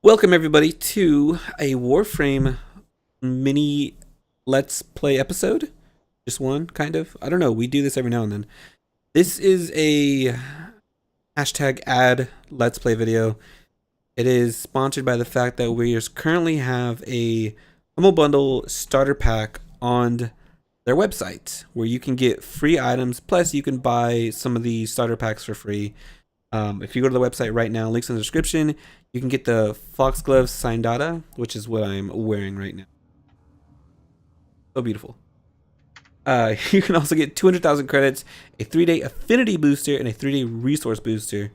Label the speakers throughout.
Speaker 1: Welcome everybody to a Warframe mini Let's Play episode. Just one, kind of. I don't know. We do this every now and then. This is a hashtag ad Let's Play video. It is sponsored by the fact that we currently have a Humble Bundle starter pack on their website where you can get free items. Plus, you can buy some of the starter packs for free. If you go to the website right now, links in the description, you can get the Foxglove Syandana, which is what I'm wearing right now. So beautiful. You can also get 200,000 credits, a 3-day Affinity Booster, and a 3-day Resource Booster.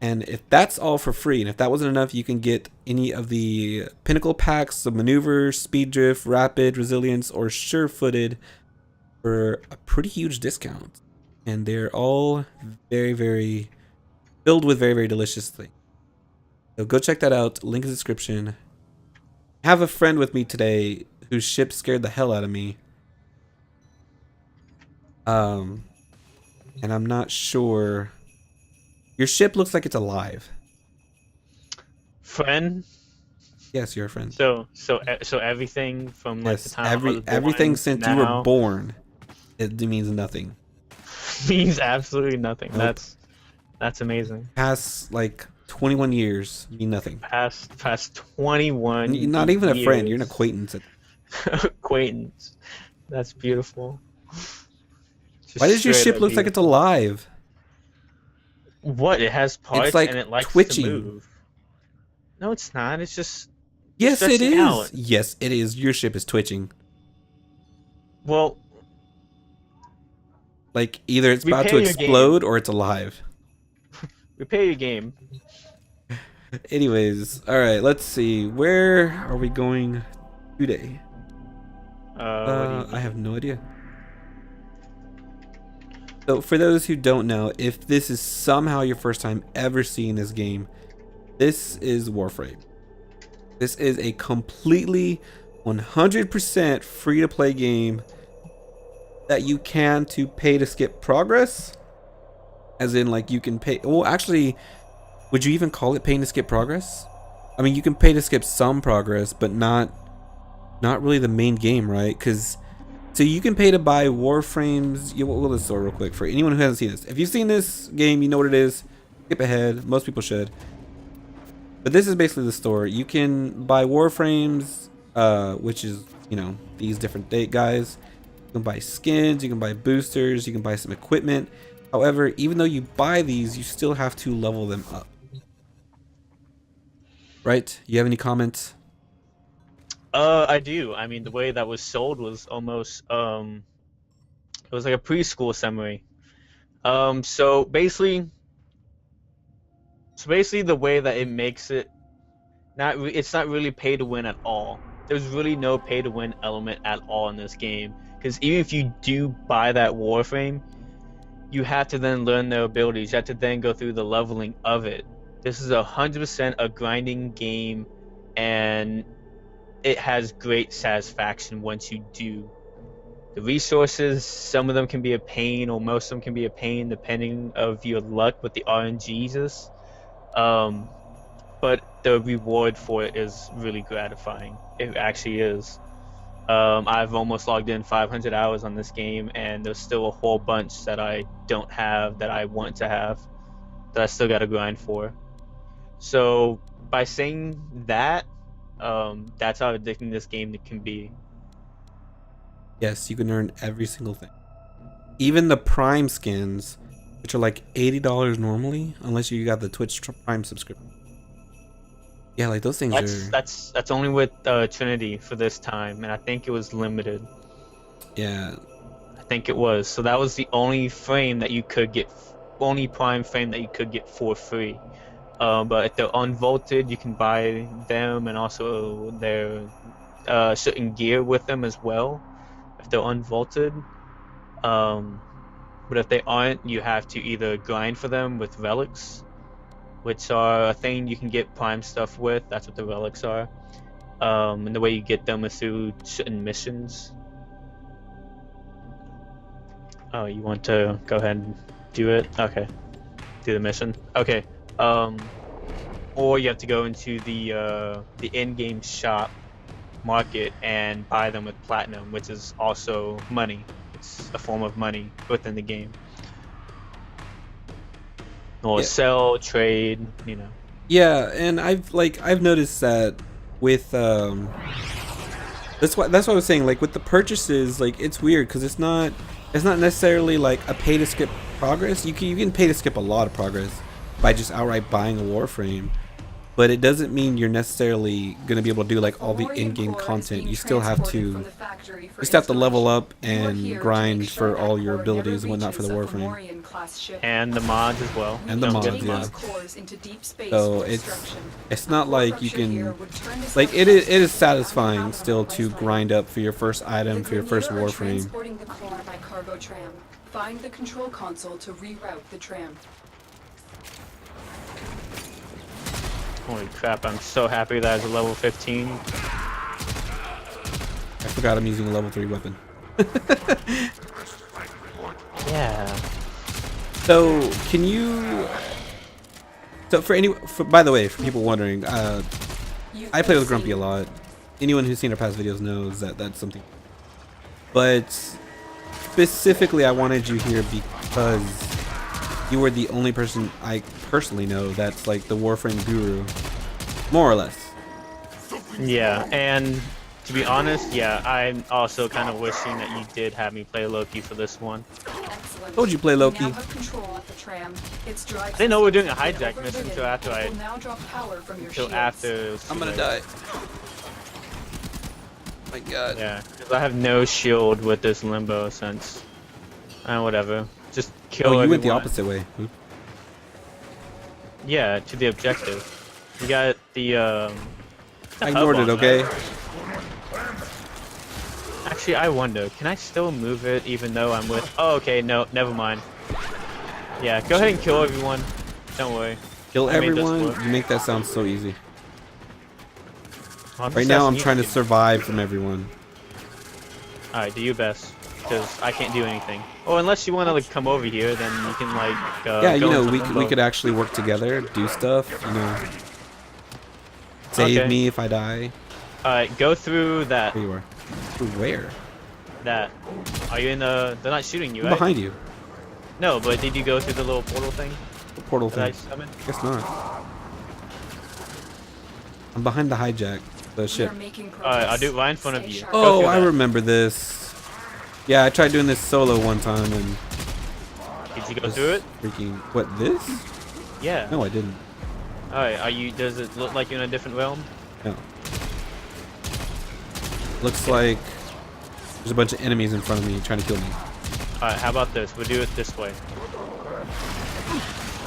Speaker 1: And if that's all for free, and if that wasn't enough, you can get any of the Pinnacle packs, the Maneuver, Speed Drift, Rapid, Resilience, or Sure-Footed for a pretty huge discount. And they're all very filled with very delicious things. So go check that out. Link in the description. I have a friend with me today whose ship scared the hell out of me. And I'm not sure. Your ship looks like it's alive.
Speaker 2: Friend.
Speaker 1: Yes, you're a friend.
Speaker 2: So everything from like the time I was born
Speaker 1: everything since you were
Speaker 2: now
Speaker 1: born, it means nothing.
Speaker 2: means absolutely nothing.
Speaker 1: Nope.
Speaker 2: That's amazing.
Speaker 1: Past like 21 years mean nothing.
Speaker 2: Past 21.
Speaker 1: You're not even
Speaker 2: years.
Speaker 1: a friend. You're an acquaintance.
Speaker 2: Acquaintance. That's beautiful. Just
Speaker 1: Why does your
Speaker 2: straight
Speaker 1: ship
Speaker 2: up
Speaker 1: look like it's alive?
Speaker 2: What? It has parts
Speaker 1: like
Speaker 2: and it likes
Speaker 1: twitching.
Speaker 2: to move. No, it's not. It's just
Speaker 1: Yes, it
Speaker 2: stretching
Speaker 1: is.
Speaker 2: out.
Speaker 1: Yes, it is. Your ship is twitching.
Speaker 2: Well,
Speaker 1: Like either it's about to
Speaker 2: repair your
Speaker 1: explode or it's alive.
Speaker 2: repair your game.
Speaker 1: Anyways, all right. Let's see. Where are we going today?
Speaker 2: What do you
Speaker 1: I have no idea. So for those who don't know, if this is somehow your first time ever seeing this game, this is Warframe. This is a completely 100% free-to-play game that you can pay to skip progress. As in, like, you can pay. Well, actually, would you even call it paying to skip progress? I mean, you can pay to skip some progress, but not really the main game, right? Because so you can pay to buy Warframes. We'll just real quick for anyone who hasn't seen this. If you've seen this game, you know what it is. Skip ahead. Most people should. But this is basically the store. You can buy Warframes, which is, you know, these different guys. You can buy skins. You can buy boosters. You can buy some equipment. However, even though you buy these, you still have to level them up. Right? You have any comments?
Speaker 2: I do. I mean, the way that was sold was almost it was like a preschool summary. So basically the way that it makes it it's not really pay to win at all. There's really no pay to win element at all in this game, because even if you do buy that Warframe, you have to then learn their abilities. You have to then go through the leveling of it. This is 100% a grinding game, and it has great satisfaction once you do. The resources, some of them can be a pain, or most of them can be a pain, depending of your luck with the RNGs. But the reward for it is really gratifying. It actually is. I've almost logged in 500 hours on this game, and there's still a whole bunch that I don't have that I want to have, that I still got to grind for. So by saying that, that's how addicting this game can be.
Speaker 1: Yes, you can earn every single thing. Even the Prime skins, which are like $80 normally, unless you got the Twitch Prime subscription. Yeah, like those things are.
Speaker 2: That's only with Trinity for this time, and I think it was limited.
Speaker 1: Yeah.
Speaker 2: I think it was. So that was the only frame that you could get, only Prime frame that you could get for free. But if they're unvaulted, you can buy them, and also their certain gear with them as well, if they're unvaulted. But if they aren't, you have to either grind for them with relics, which are a thing you can get Prime stuff with. That's what the relics are. And the way you get them is through certain missions. Oh, you want to go ahead and do it? Okay. Do the mission. Okay. or you have to go into the in-game shop market and buy them with platinum, which is also money. It's a form of money within the game. Or
Speaker 1: Yeah.
Speaker 2: sell, trade, you know.
Speaker 1: Yeah, and I've noticed that with that's why I was saying, like, with the purchases, like, it's weird because it's not necessarily like a pay to skip progress. You can pay to skip a lot of progress by just outright buying a Warframe, but it doesn't mean you're necessarily going to be able to do like all the in-game content. You still have to level up and grind for all your abilities and whatnot for the Warframe.
Speaker 2: And the mods as well.
Speaker 1: And the mods, yeah. So it's not like you can, like, it is satisfying still to grind up for your first item, for your first Warframe.
Speaker 3: Find the control console to reroute the tram.
Speaker 2: Holy crap, I'm so happy that it's a level 15.
Speaker 1: I forgot I'm using a level 3 weapon.
Speaker 2: Yeah.
Speaker 1: So, can you... So, by the way, for people wondering, I play with Grumpy a lot. Anyone who's seen our past videos knows that that's something. But, specifically, I wanted you here because you were the only person I personally know that's like the Warframe guru, more or less.
Speaker 2: Yeah, and to be honest, yeah, I'm also kind of wishing that you did have me play Loki for this one.
Speaker 3: Excellent.
Speaker 1: Told you play Loki.
Speaker 3: Now have control of the tram. Its drive
Speaker 2: I didn't know we were doing a
Speaker 3: system
Speaker 2: hijack mission until after
Speaker 3: will now draw power from your shields.
Speaker 1: I'm gonna die. My God.
Speaker 2: Yeah, because I have no shield with this limbo sense. Whatever. Just kill
Speaker 1: Oh, you went the
Speaker 2: everyone.
Speaker 1: opposite way.
Speaker 2: Yeah, to the objective. You got the
Speaker 1: I ignored it,
Speaker 2: hub on
Speaker 1: okay?
Speaker 2: that. Actually, I wonder, can I still move it even though I'm with... Oh, okay, no, never mind. Yeah, go ahead and kill everyone. Don't worry.
Speaker 1: Kill
Speaker 2: I made this
Speaker 1: everyone?
Speaker 2: work.
Speaker 1: You make that sound so easy.
Speaker 2: I'm
Speaker 1: Right
Speaker 2: just
Speaker 1: now I'm
Speaker 2: asking
Speaker 1: trying to
Speaker 2: you.
Speaker 1: survive from everyone.
Speaker 2: Alright, do your best. Because I can't do anything. Oh, unless you want to like come over here, then you can like
Speaker 1: Yeah, you
Speaker 2: go
Speaker 1: know,
Speaker 2: into
Speaker 1: we
Speaker 2: limbo.
Speaker 1: could actually work together, do stuff, you know. Save
Speaker 2: Okay.
Speaker 1: me if I die.
Speaker 2: Alright, go through that.
Speaker 1: There you are. Through where?
Speaker 2: That. Are you in the... They're not shooting you,
Speaker 1: I'm
Speaker 2: right?
Speaker 1: behind you.
Speaker 2: No, but did you go through the little portal thing
Speaker 1: The portal
Speaker 2: that I
Speaker 1: thing.
Speaker 2: summoned?
Speaker 1: Guess not. I'm behind the hijack. The ship.
Speaker 2: Alright, I'll do it right in front of you. Go
Speaker 1: Oh,
Speaker 2: through
Speaker 1: I
Speaker 2: that.
Speaker 1: remember this. Yeah, I tried doing this solo one time and
Speaker 2: Did you go
Speaker 1: was
Speaker 2: through it?
Speaker 1: freaking... What, this?
Speaker 2: Yeah.
Speaker 1: No, I didn't.
Speaker 2: Alright, are you... Does it look like you're in a different realm?
Speaker 1: No. Looks like there's a bunch of enemies in front of me trying to kill me.
Speaker 2: Alright, how about this? We'll do it this way.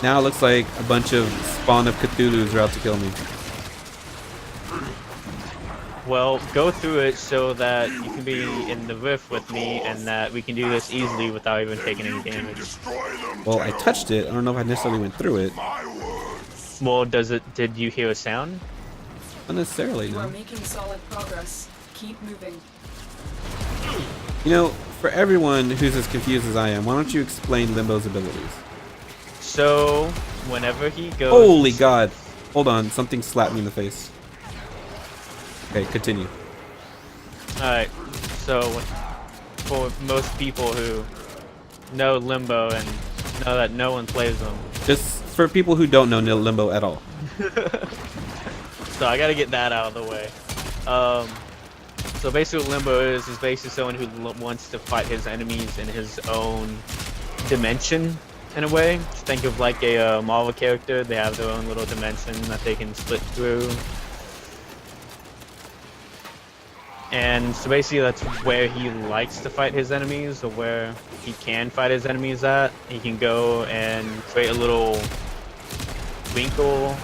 Speaker 1: Now it looks like a bunch of spawn of Cthulhu's are out to kill me.
Speaker 2: Well, go through it so that you can be in the rift with me and that we can do this easily without even taking any damage.
Speaker 1: Well, I touched it. I don't know if I necessarily went through it.
Speaker 2: Well, did you hear a sound?
Speaker 1: Not necessarily,
Speaker 3: You are
Speaker 1: no.
Speaker 3: making solid progress. Keep moving.
Speaker 1: You know, for everyone who's as confused as I am, why don't you explain Limbo's abilities?
Speaker 2: So, whenever he goes...
Speaker 1: Holy God. Hold on, something slapped me in the face. Okay, continue.
Speaker 2: Alright, so for most people who know Limbo and know that no one plays them,
Speaker 1: Just for people who don't know Limbo at all.
Speaker 2: so I gotta get that out of the way. So basically what Limbo is basically someone who wants to fight his enemies in his own dimension, in a way. Just think of like a Marvel character, they have their own little dimension that they can split through. And so basically that's where he likes to fight his enemies, or where he can fight his enemies at. He can go and create a little wrinkle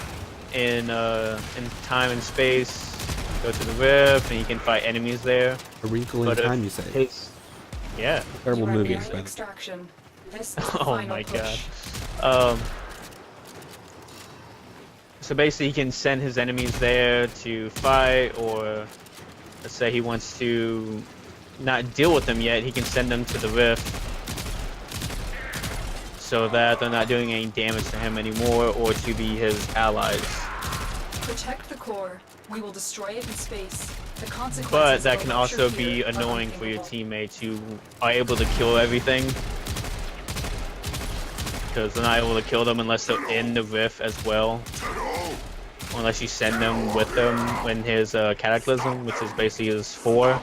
Speaker 2: in time and space, go to the rift, and he can fight enemies there.
Speaker 1: A wrinkle in
Speaker 2: But if
Speaker 1: time, you say.
Speaker 2: Yeah.
Speaker 1: Terrible
Speaker 3: You are
Speaker 1: movie.
Speaker 3: near
Speaker 1: by the way.
Speaker 3: extraction. This is the
Speaker 2: Oh
Speaker 3: final
Speaker 2: my
Speaker 3: push.
Speaker 2: god. So basically he can send his enemies there to fight, or let's say he wants to not deal with them yet, he can send them to the rift so that they're not doing any damage to him anymore, or to be his allies.
Speaker 3: Protect the core. We will destroy it in space. The consequences
Speaker 2: But that
Speaker 3: of
Speaker 2: can
Speaker 3: a rupture
Speaker 2: also be
Speaker 3: here are
Speaker 2: annoying for your
Speaker 3: unthinkable.
Speaker 2: teammates who are able to kill everything. Because they're not able to kill them unless they're in the rift as well. Or unless you send them with them in his Cataclysm, which is basically his 4.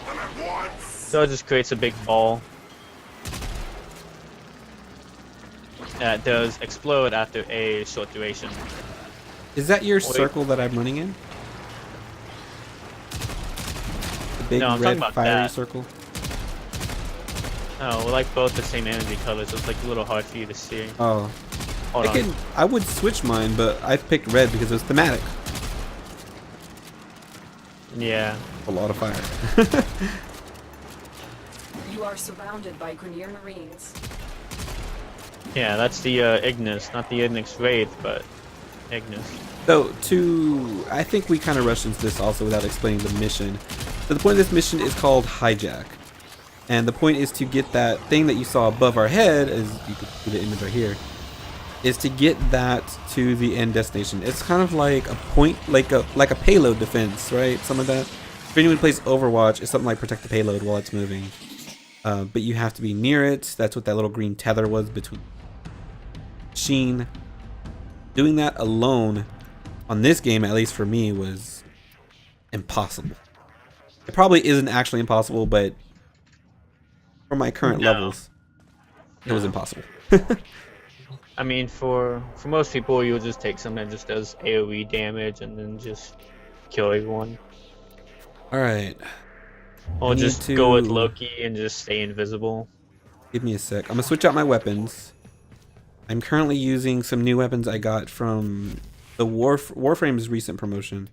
Speaker 2: So it just creates a big ball that does explode after a short duration.
Speaker 1: Is that your circle that I'm running in? The big
Speaker 2: No, I'm talking
Speaker 1: red
Speaker 2: about
Speaker 1: fiery
Speaker 2: that.
Speaker 1: circle?
Speaker 2: Oh, we're like both the same energy colors, so it's like a little hard for you to see.
Speaker 1: Oh.
Speaker 2: Hold on.
Speaker 1: I would switch mine, but I picked red because it was thematic.
Speaker 2: Yeah.
Speaker 1: A lot of fire.
Speaker 3: You are surrounded by Grenier Marines.
Speaker 2: Yeah, that's the Ignis, not the Ignis Wraith, but Ignis.
Speaker 1: So, I think we kind of rushed into this also without explaining the mission. So the point of this mission is called Hijack. And the point is to get that thing that you saw above our head, as you can see the image right here, is to get that to the end destination. It's kind of like a point, like a payload defense, right? Some of that. If anyone plays Overwatch, it's something like protect the payload while it's moving. But you have to be near it. That's what that little green tether was between machine. Doing that alone on this game, at least for me, was impossible. It probably isn't actually impossible, but for my current levels, it was impossible.
Speaker 2: I mean, for most people, you'll just take something that just does AoE damage and then just kill everyone.
Speaker 1: Alright.
Speaker 2: Or just go with Loki and just stay invisible.
Speaker 1: Give me a sec. I'm going to switch out my weapons. I'm currently using some new weapons I got from the Warframe's recent promotion.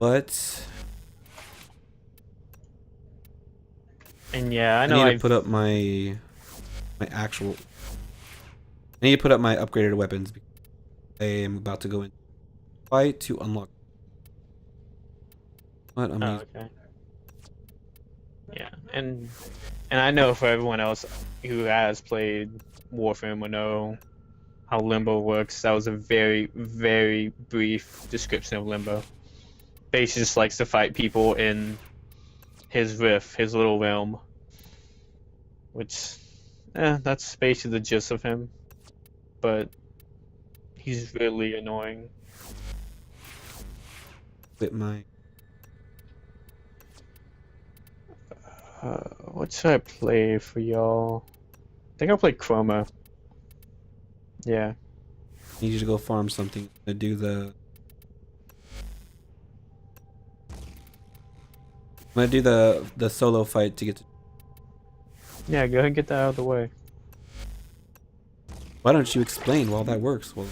Speaker 1: But
Speaker 2: And yeah, I
Speaker 1: I
Speaker 2: know
Speaker 1: need to put up my actual. I need to put up my upgraded weapons. I am about to go in fight to unlock. What I'm using.
Speaker 2: okay. Yeah, and I know for everyone else who has played Warframe will know how Limbo works. That was a very, very brief description of Limbo. Basically just likes to fight people in his rift, his little realm. Which, that's basically the gist of him. But he's really annoying.
Speaker 1: With my.
Speaker 2: What should I play for y'all? I think I'll play Chroma. Yeah.
Speaker 1: I need you to go farm something to do the. I'm gonna do the solo fight to get to.
Speaker 2: Yeah, go ahead and get that out of the way.
Speaker 1: Why don't you explain while that works? Well.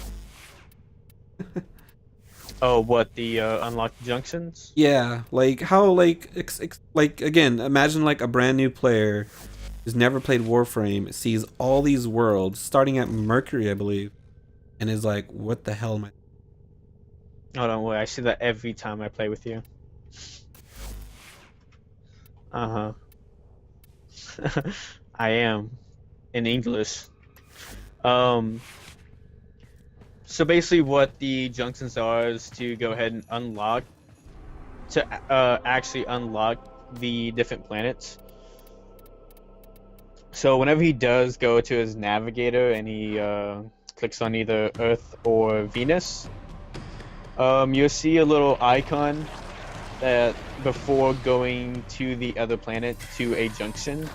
Speaker 2: Oh, what, the unlocked junctions?
Speaker 1: Yeah, like how like like again, imagine like a brand new player who's never played Warframe, sees all these worlds starting at Mercury, I believe, and is like, "What the hell am I?"
Speaker 2: Oh, don't worry, I see that every time I play with you. Uh-huh. I am. In English. So basically what the junctions are is to go ahead and unlock, actually unlock the different planets. So whenever he does go to his navigator and he clicks on either Earth or Venus, you'll see a little icon that before going to the other planet to a junction,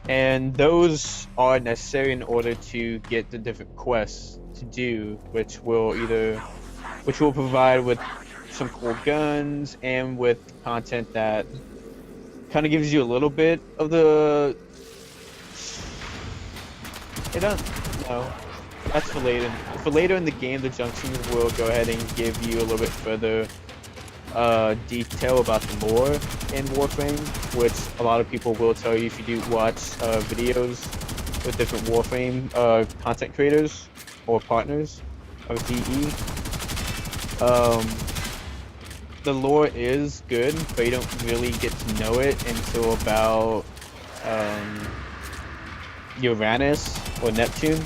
Speaker 2: and those are necessary in order to get the different quests to do, which will provide with some cool guns and with content that kind of gives you a little bit of the. It doesn't. No, that's for later. For later in the game, the junctions will go ahead and give you a little bit further detail about the lore in Warframe, which a lot of people will tell you if you do watch videos with different Warframe content creators or partners of DE. The lore is good, but you don't really get to know it until about Uranus or Neptune.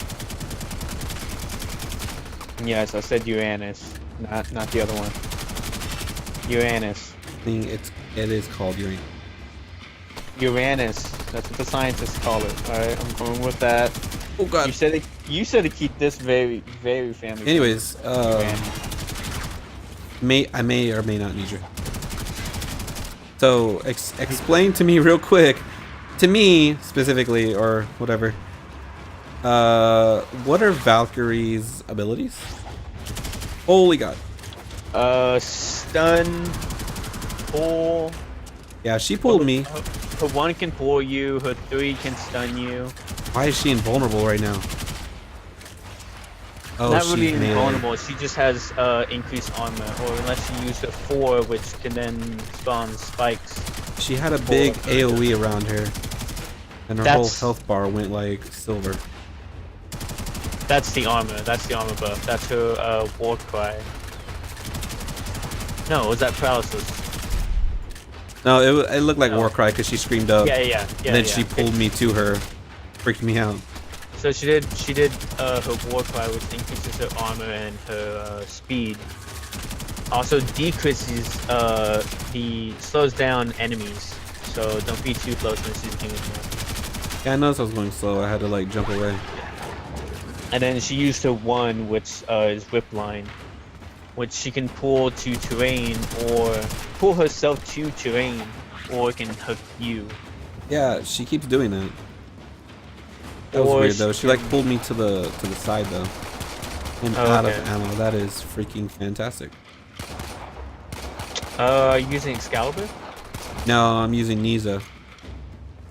Speaker 2: Yes, I said Uranus. Not the other one. Uranus.
Speaker 1: I think it is called Uranus.
Speaker 2: Uranus. That's what the scientists call it. All right, I'm going with that.
Speaker 1: Oh God.
Speaker 2: You said to keep this very family.
Speaker 1: Anyways,
Speaker 2: Uranus.
Speaker 1: I may or may not need you. So explain to me real quick, to me specifically or whatever. What are Valkyries' abilities? Holy God.
Speaker 2: Stun, pull.
Speaker 1: Yeah, she pulled me.
Speaker 2: Her 1 can pull you. Her 3 can stun you.
Speaker 1: Why is she invulnerable right now? Oh,
Speaker 2: Not
Speaker 1: she's
Speaker 2: really
Speaker 1: melee.
Speaker 2: invulnerable. She just has increased armor, or unless you use her 4, which can then spawn spikes.
Speaker 1: She had a big AoE around her, and her whole health bar went like silver.
Speaker 2: That's the armor. That's the armor buff. That's her war cry. No, was that paralysis?
Speaker 1: No, it looked like Warcry because she screamed up.
Speaker 2: Yeah.
Speaker 1: And then she pulled me to her, freaked me out.
Speaker 2: So she did her war cry, which increases her armor and her speed. Also decreases slows down enemies. So don't be too close when she's doing that.
Speaker 1: Yeah, I noticed I was going slow. I had to like jump away.
Speaker 2: And then she used her 1, which is whip line, which she can pull to terrain or pull herself to terrain, or can hook you.
Speaker 1: Yeah, she keeps doing that. That was weird though. She like pulled me to the side though, and out of ammo. That is freaking fantastic.
Speaker 2: Using Excalibur?
Speaker 1: No, I'm using Niza.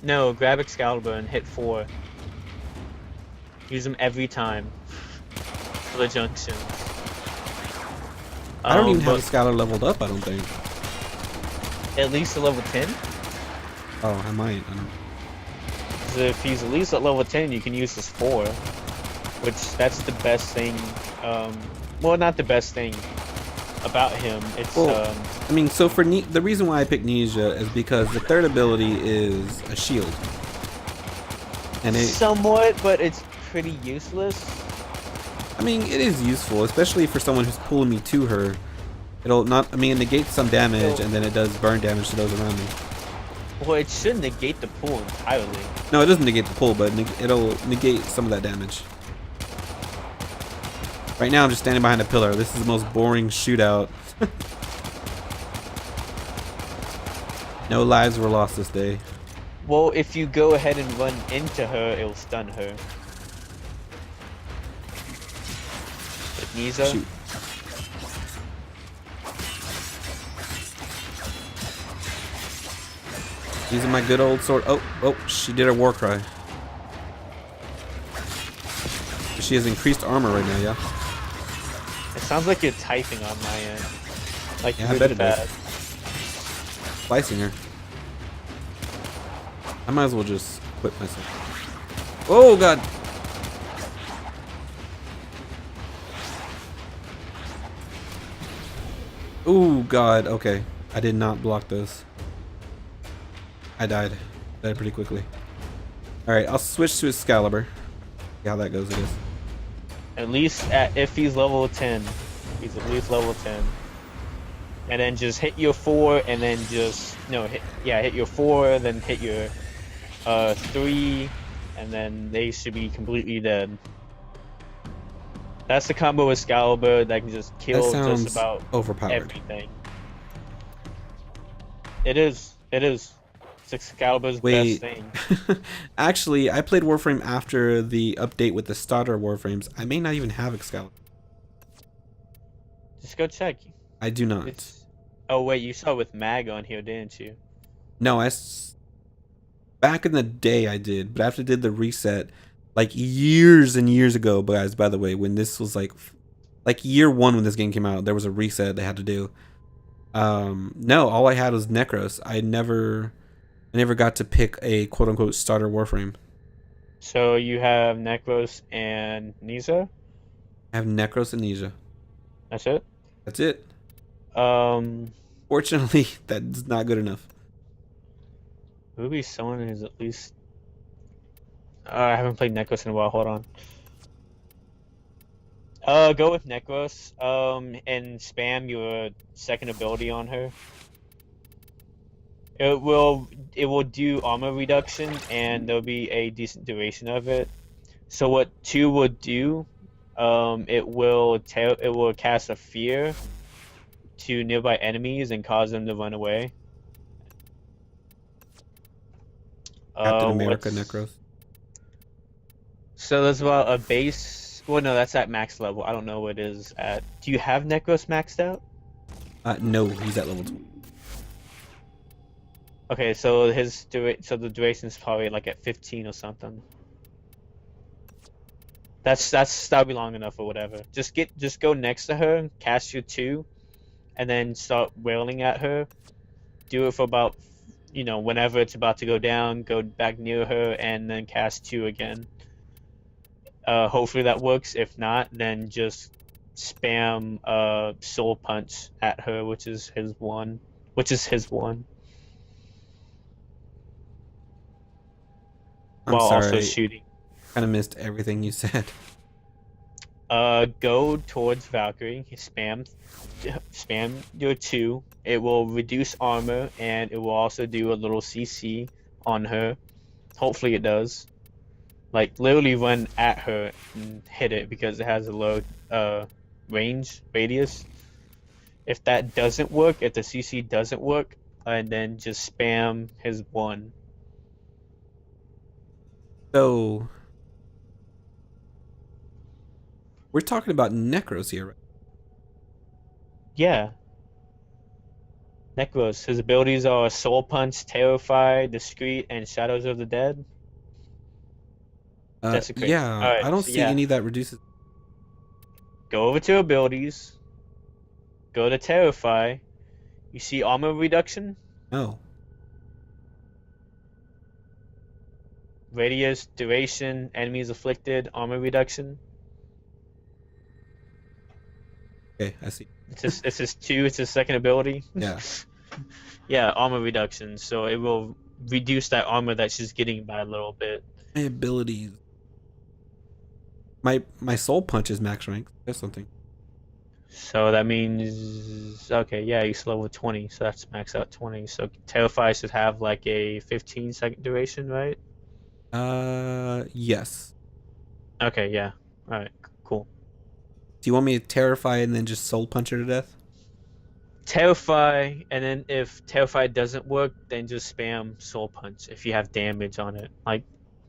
Speaker 2: No, grab Excalibur and hit 4. Use them every time for the junctions.
Speaker 1: I don't even have Excalibur leveled up. I don't think.
Speaker 2: At least to level 10.
Speaker 1: Oh, I might. I don't know.
Speaker 2: If he's at least at level 10, you can use his 4, which that's the best thing. Well, not the best thing about him. It's
Speaker 1: I mean, so for the reason why I picked Ninja is because the third ability is a shield, and
Speaker 2: somewhat, but it's pretty useless.
Speaker 1: I mean, it is useful, especially for someone who's pulling me to her. It'll not. I mean, it negates some damage, and then it does burn damage to those around me.
Speaker 2: Well, it should negate the pull entirely.
Speaker 1: No, it doesn't negate the pull, but it'll negate some of that damage. Right now, I'm just standing behind a pillar. This is the most boring shootout. No lives were lost this day.
Speaker 2: Well, if you go ahead and run into her, it'll stun her. With Niza.
Speaker 1: Shoot. Using my good old sword. Oh, she did her war cry. She has increased armor right now, yeah?
Speaker 2: It sounds like you're typing on my end. Like,
Speaker 1: yeah, I bet it is. Slicing her. I might as well just quit myself. Oh, God! Oh, God, okay. I did not block those. I died. Died pretty quickly. Alright, I'll switch to Excalibur. See how that goes, I guess.
Speaker 2: At least if he's level 10. He's at least level 10. And then just hit your 4 and then just... No, hit your 4, then hit your 3, and then they should be completely dead. That's the combo with Excalibur that can just kill just about everything. It is. It's Excalibur's best thing.
Speaker 1: Actually, I played Warframe after the update with the starter Warframes. I may not even have Excalibur.
Speaker 2: Just go check.
Speaker 1: I do not.
Speaker 2: Oh wait, you saw with Mag on here, didn't you?
Speaker 1: No, back in the day I did, but after I did the reset, like years and years ago, guys, by the way, when this was like year 1 when this game came out, there was a reset they had to do. No, all I had was Necros. I never got to pick a quote-unquote starter Warframe.
Speaker 2: So you have Necros and Niza?
Speaker 1: I have Necros and Niza.
Speaker 2: That's it?
Speaker 1: That's it. Fortunately, that's not good enough.
Speaker 2: Who would be someone who's at least... I haven't played Necros in a while, hold on. Go with Necros, and spam your second ability on her. It will do armor reduction, and there'll be a decent duration of it. So what 2 would do, it will cast a fear to nearby enemies and cause them to run away.
Speaker 1: Captain America
Speaker 2: What's
Speaker 1: Necros.
Speaker 2: So there's about a base. Well, no, that's at max level. I don't know what it is at. Do you have Necros maxed out?
Speaker 1: No, he's at level 2.
Speaker 2: Okay, so the duration is probably like at 15 or something. That'll be long enough or whatever. Just go next to her, cast your 2, and then start wailing at her. Do it for about, whenever it's about to go down, go back near her and then cast 2 again. Hopefully that works. If not, then just spam soul punch at her, which is his one.
Speaker 1: I'm
Speaker 2: While also
Speaker 1: sorry.
Speaker 2: shooting.
Speaker 1: Kind of missed everything you said.
Speaker 2: Go towards Valkyrie. Spam your 2. It will reduce armor and it will also do a little CC on her. Hopefully it does. Like literally run at her and hit it because it has a low radius. If that doesn't work, if the CC doesn't work, and then just spam his 1.
Speaker 1: So we're talking about Necros here, right?
Speaker 2: Yeah. Necros. His abilities are Soul Punch, Terrify, Discreet, and Shadows of the Dead. Desecrate.
Speaker 1: Yeah,
Speaker 2: Alright,
Speaker 1: I don't
Speaker 2: so
Speaker 1: see
Speaker 2: yeah.
Speaker 1: any that reduces.
Speaker 2: Go over to abilities. Go to Terrify. You see armor reduction?
Speaker 1: No.
Speaker 2: Radius, duration, enemies afflicted, armor reduction.
Speaker 1: Okay, I see.
Speaker 2: It's his 2, it's his second ability.
Speaker 1: Yeah.
Speaker 2: Yeah, armor reduction. So it will reduce that armor that she's getting by a little bit.
Speaker 1: My abilities. My soul punch is max rank. That's something.
Speaker 2: So that means, okay, yeah, he's level 20, so that's max out 20. So Terrify should have like a 15-second duration, right?
Speaker 1: Yes.
Speaker 2: Okay, yeah. Alright, cool.
Speaker 1: Do you want me to terrify and then just soul punch her to death?
Speaker 2: Terrify, and then if Terrify doesn't work, then just spam Soul Punch if you have damage on it. Like,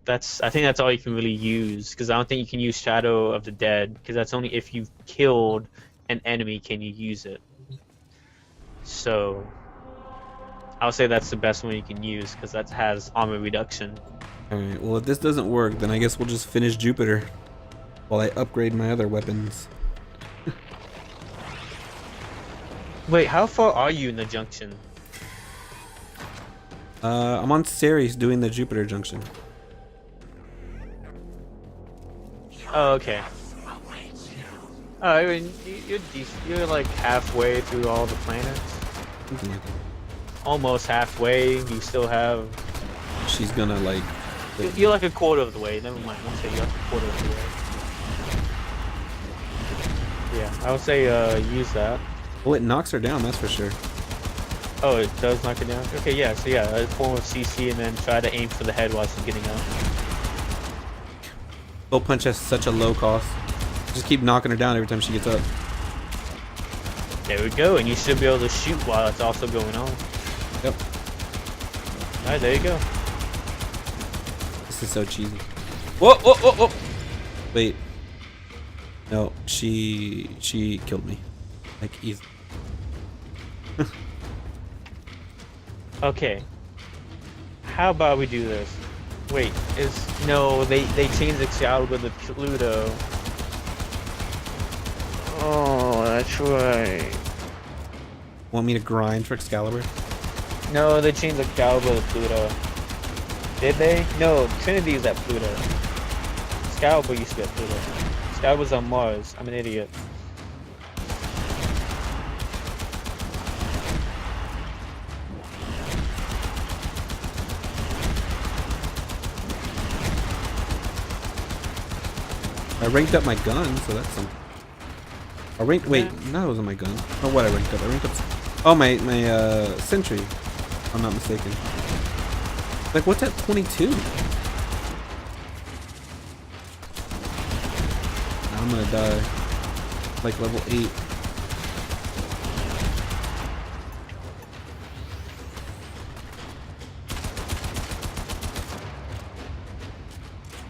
Speaker 2: I think that's all you can really use, because I don't think you can use Shadow of the Dead, because that's only if you've killed an enemy can you use it. So, I'll say that's the best one you can use, because that has armor reduction.
Speaker 1: Alright, well if this doesn't work, then I guess we'll just finish Jupiter while I upgrade my other weapons.
Speaker 2: Wait, how far are you in the junction?
Speaker 1: I'm on Ceres doing the Jupiter junction.
Speaker 2: Oh, okay. I mean, you're like halfway through all the planets.
Speaker 1: Something like that.
Speaker 2: Almost halfway. You still have.
Speaker 1: She's gonna like.
Speaker 2: You're like a quarter of the way. Never mind. I'll say you're like a quarter of the way. Yeah, I would say use that.
Speaker 1: Well, it knocks her down, that's for sure.
Speaker 2: Oh, it does knock it down? Okay, yeah, so yeah, a form of CC and then try to aim for the head while she's getting up.
Speaker 1: Soul punch has such a low cost. Just keep knocking her down every time she gets up.
Speaker 2: There we go, and you should be able to shoot while it's also going on.
Speaker 1: Yep.
Speaker 2: Alright, there you go.
Speaker 1: This is so cheesy. Whoa, whoa, whoa, whoa! Wait. No, she killed me. Like, easy.
Speaker 2: Okay. How about we do this? Wait, no, they changed Excalibur to Pluto. Oh, that's right.
Speaker 1: Want me to grind for Excalibur?
Speaker 2: No, they changed Excalibur to Pluto. Did they? No, Trinity is at Pluto. Excalibur used to be at Pluto. Excalibur's on Mars. I'm an idiot.
Speaker 1: I ranked up my gun, so that's something. I ranked. Wait, no, that wasn't my gun. Oh, what I ranked up? I ranked up. Oh, my sentry. If I'm not mistaken. Like, what's at 22? I'm gonna die. Like level 8.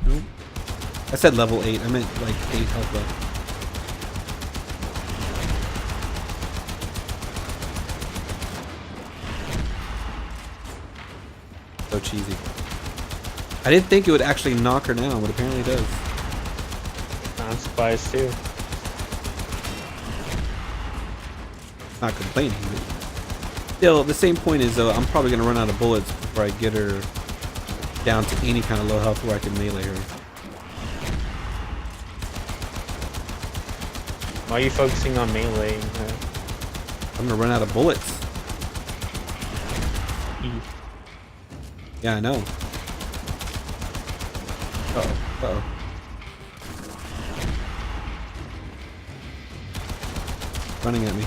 Speaker 1: Nope. I said level 8. I meant like 8 health left. So cheesy. I didn't think it would actually knock her down, but apparently it does.
Speaker 2: I'm surprised too.
Speaker 1: Not complaining. But still, the same point is, though, I'm probably going to run out of bullets before I get her down to any kind of low health where I can melee her.
Speaker 2: Why are you focusing on melee?
Speaker 1: I'm going to run out of bullets. Yeah, I know. Uh-oh. Uh-oh. Running at me.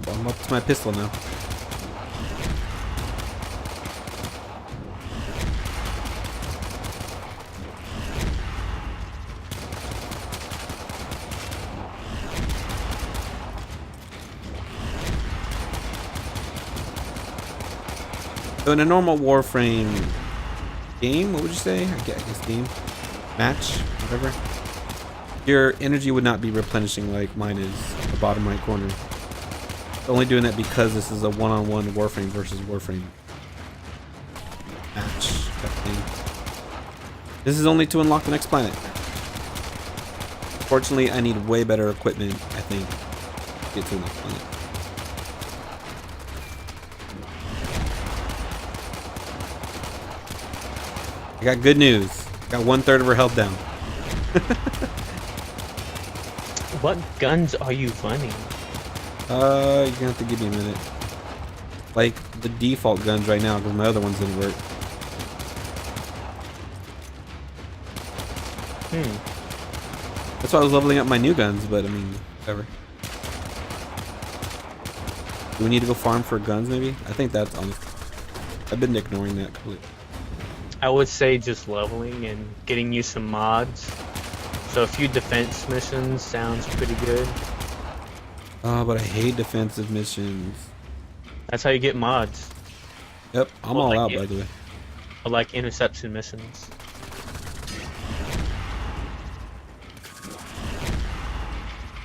Speaker 1: Well, I'm up to my pistol now. So in a normal Warframe game, what would you say? I guess game, match, whatever. Your energy would not be replenishing like mine is at the bottom right corner. It's only doing that because this is a one-on-one Warframe versus Warframe match type thing. This is only to unlock the next planet. Fortunately, I need way better equipment, I think, to get to the next planet. I got good news. Got 1/3 of her health down.
Speaker 2: What guns are you running?
Speaker 1: You're gonna have to give me a minute. Like the default guns right now, because my other ones didn't work. That's why I was leveling up my new guns, but I mean, whatever. Do we need to go farm for guns, maybe? I think that's honest. I've been ignoring that completely.
Speaker 2: I would say just leveling and getting you some mods. So a few defense missions sounds pretty good.
Speaker 1: Oh, but I hate defensive missions.
Speaker 2: That's how you get mods.
Speaker 1: Yep, I'm
Speaker 2: Well,
Speaker 1: all
Speaker 2: like
Speaker 1: out,
Speaker 2: it-
Speaker 1: by the way.
Speaker 2: I like interception missions.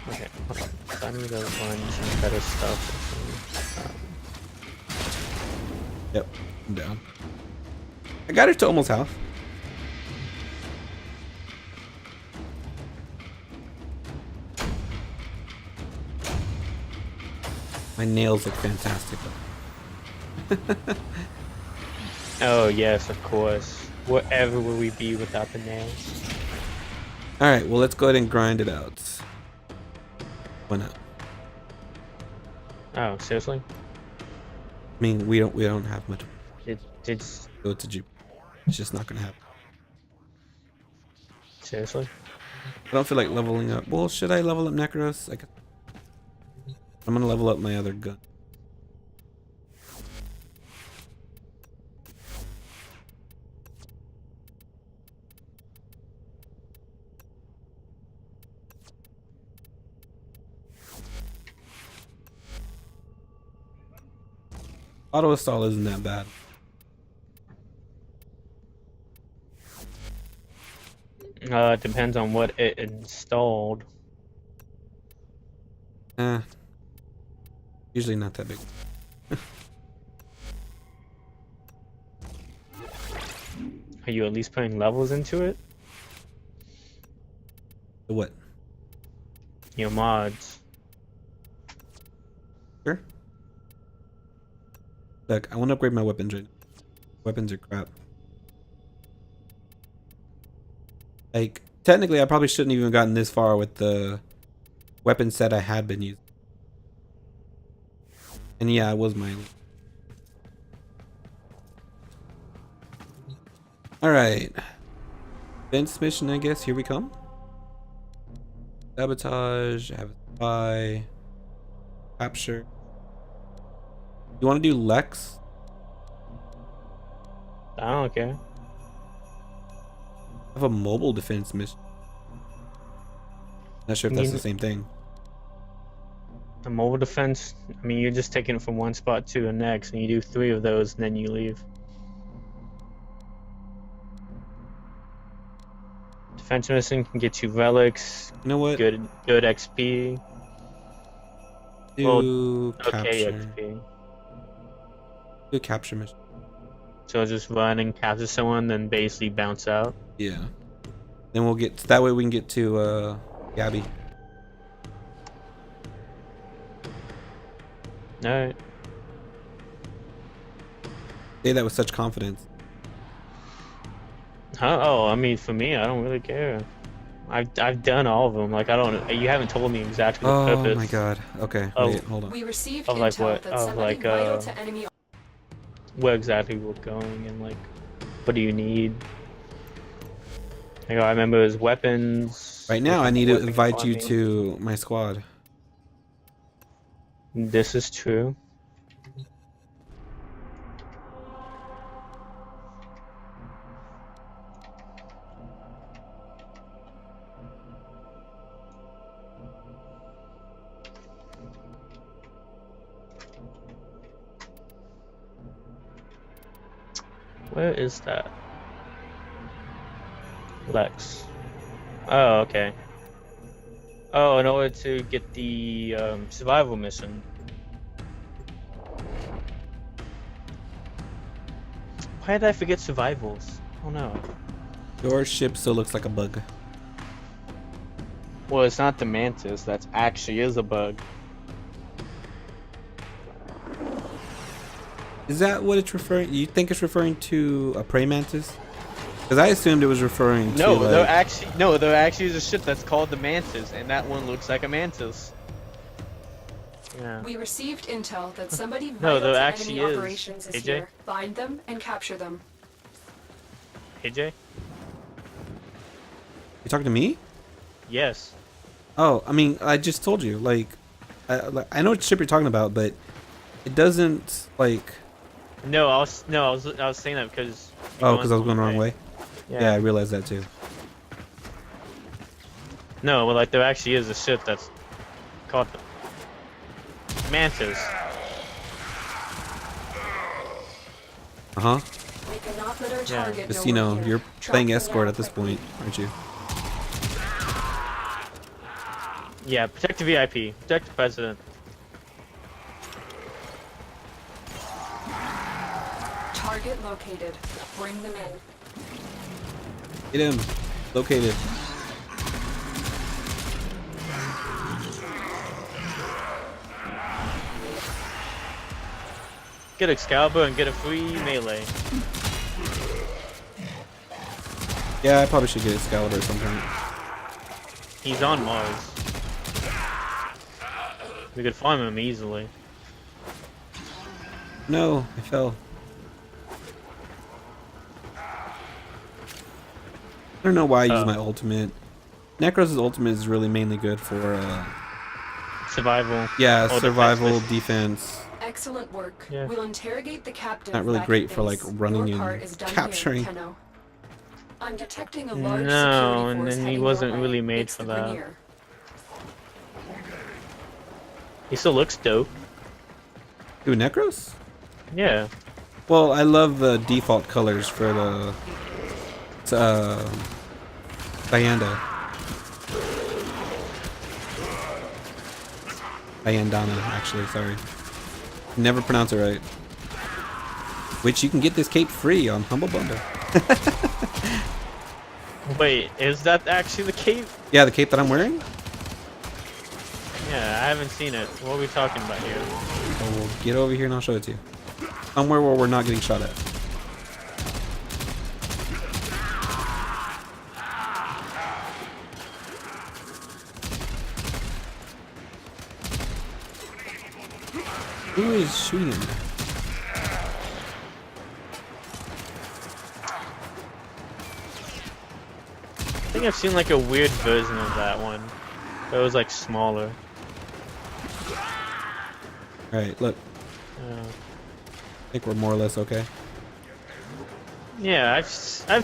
Speaker 2: Okay, okay. So I need to find some better stuff.
Speaker 1: Yep, I'm down. I got her to almost half. My nails look fantastic.
Speaker 2: Oh yes, of course. Wherever will we be without the nails?
Speaker 1: Alright, well let's go ahead and grind it out. Why not?
Speaker 2: Oh, seriously?
Speaker 1: I mean, we don't have much.
Speaker 2: Did
Speaker 1: Go to Jeep. It's just not gonna happen.
Speaker 2: seriously?
Speaker 1: I don't feel like leveling up. Well, should I level up Necros? I'm gonna level up my other gun. Auto install isn't that bad.
Speaker 2: Depends on what it installed.
Speaker 1: Usually not that big.
Speaker 2: Are you at least putting levels into it?
Speaker 1: The what?
Speaker 2: Your mods.
Speaker 1: Sure. Look, I want to upgrade my weapons right now. Weapons are crap. Like, technically, I probably shouldn't even gotten this far with the weapon set I had been using. And yeah, it was my... All right. Defense mission, I guess. Here we come. Sabotage. Have a spy. Capture. You want to do Lex?
Speaker 2: I don't care.
Speaker 1: Have a mobile defense mission. Not sure if that's the same thing.
Speaker 2: The mobile defense, I mean, you're just taking it from one spot to the next, and you do 3 of those, and then you leave. Defense mission can get you relics,
Speaker 1: You know what?
Speaker 2: good XP,
Speaker 1: Do capture.
Speaker 2: okay XP.
Speaker 1: Do capture mission.
Speaker 2: So just run and capture someone, then basically bounce out.
Speaker 1: Yeah. Then we'll get that way we can get to Gabby.
Speaker 2: Alright.
Speaker 1: Say that with such confidence.
Speaker 2: Huh? Oh, I mean, for me, I don't really care. I've done all of them. Like, I don't. You haven't told me exactly the purpose.
Speaker 1: Oh my god. Okay.
Speaker 2: Oh.
Speaker 1: Wait, hold on.
Speaker 3: We received
Speaker 2: Of like
Speaker 3: intel
Speaker 2: what?
Speaker 3: that
Speaker 2: Of
Speaker 3: somebody
Speaker 2: like,
Speaker 3: vital to enemy.
Speaker 2: Where exactly we're going, and like, what do you need? Like, I remember his weapons.
Speaker 1: Right now, I need to
Speaker 2: weapon
Speaker 1: invite you
Speaker 2: farming.
Speaker 1: to my squad.
Speaker 2: This is true. Where is that? Lex. Oh, okay. Oh, in order to get the survival mission. Why did I forget survivals? Oh no.
Speaker 1: Your ship still looks like a bug.
Speaker 2: Well, it's not the mantis. That actually is a bug.
Speaker 1: Is that what it's referring? You think it's referring to a prey mantis? Because I assumed it was referring to.
Speaker 2: No,
Speaker 1: like,
Speaker 2: there actually is a ship that's called the mantis, and that one looks like a mantis. Yeah.
Speaker 3: We received intel that somebody
Speaker 2: No,
Speaker 3: vital
Speaker 2: there
Speaker 3: to
Speaker 2: actually
Speaker 3: enemy
Speaker 2: is.
Speaker 3: operations is
Speaker 2: AJ?
Speaker 3: here. Find them and capture them.
Speaker 2: Hey Jay?
Speaker 1: You talking to me?
Speaker 2: Yes.
Speaker 1: Oh, I mean, I just told you. Like, I know what ship you're talking about, but it doesn't like.
Speaker 2: No, I was saying that because.
Speaker 1: Oh, because I was going the wrong way.
Speaker 2: Yeah.
Speaker 1: Yeah, I realized that too.
Speaker 2: No, well, like there actually is a ship that's called the Mantis.
Speaker 1: Uh huh.
Speaker 3: We cannot let our
Speaker 2: Yeah.
Speaker 3: target
Speaker 1: Just
Speaker 3: know we're
Speaker 1: know,
Speaker 3: here.
Speaker 1: you're
Speaker 3: Track
Speaker 1: playing
Speaker 3: them
Speaker 1: escort
Speaker 3: down
Speaker 1: at this
Speaker 3: quickly.
Speaker 1: point, aren't you?
Speaker 2: Yeah, protect the VIP, protect the president.
Speaker 3: Target located. Bring them in.
Speaker 1: Get him. Located.
Speaker 2: Get Excalibur and get a free melee.
Speaker 1: Yeah, I probably should get Excalibur at some point.
Speaker 2: He's on Mars. We could farm him easily.
Speaker 1: No, I fell. I don't know why I use my ultimate. Necros' ultimate is really mainly good for,
Speaker 2: Survival.
Speaker 1: yeah,
Speaker 2: Oh,
Speaker 1: survival,
Speaker 2: defense.
Speaker 1: defense.
Speaker 3: Excellent work.
Speaker 2: Yeah.
Speaker 3: We'll interrogate the captain.
Speaker 1: Not really
Speaker 3: back
Speaker 1: great
Speaker 3: at
Speaker 1: for, like,
Speaker 3: base.
Speaker 1: running
Speaker 3: Your
Speaker 1: and
Speaker 3: part is done
Speaker 1: capturing.
Speaker 3: Here, Tenno. I'm detecting a large
Speaker 2: No,
Speaker 3: security
Speaker 2: and
Speaker 3: force
Speaker 2: then he
Speaker 3: heading
Speaker 2: wasn't
Speaker 3: your way.
Speaker 2: really made
Speaker 3: It's
Speaker 2: for
Speaker 3: the
Speaker 2: that.
Speaker 3: Grenier.
Speaker 2: He still looks dope.
Speaker 1: Ooh, Necros?
Speaker 2: Yeah.
Speaker 1: Well, I love the default colors for the Syandana. Syandana, actually, sorry. Never pronounce it right. Which you can get this cape free on Humble Bundle.
Speaker 2: Wait, is that actually the cape?
Speaker 1: Yeah, the cape that I'm wearing?
Speaker 2: Yeah, I haven't seen it. What are we talking about here?
Speaker 1: Oh, well, get over here and I'll show it to you. Somewhere where we're not getting shot at. Who is shooting?
Speaker 2: think I've seen like a weird version of that one. It was like smaller.
Speaker 1: Alright, look. I think we're more or less okay.
Speaker 2: Yeah, I've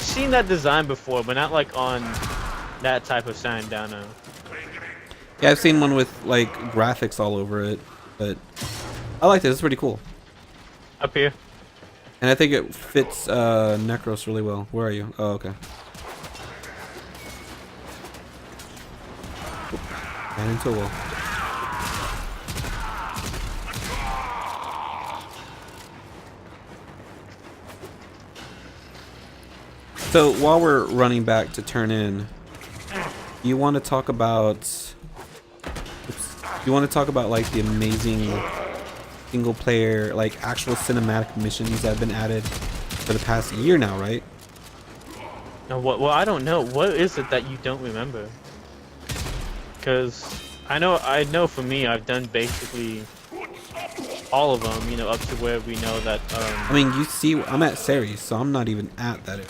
Speaker 2: seen that design before, but not like on that type of Syandana.
Speaker 1: Yeah, I've seen one with like graphics all over it, but I like this. It's pretty cool.
Speaker 2: Up here.
Speaker 1: And I think it fits Necros really well. Where are you? Oh, okay. And into a wall. So while we're running back to turn in, you want to talk about? You want to talk about like the amazing single player, like actual cinematic missions that have been added for the past year now, right?
Speaker 2: No, well, I don't know. What is it that you don't remember? Because I know for me, I've done basically all of them, you know, up to where we know that.
Speaker 1: I mean, you see, I'm at Ceres, so I'm not even at that area.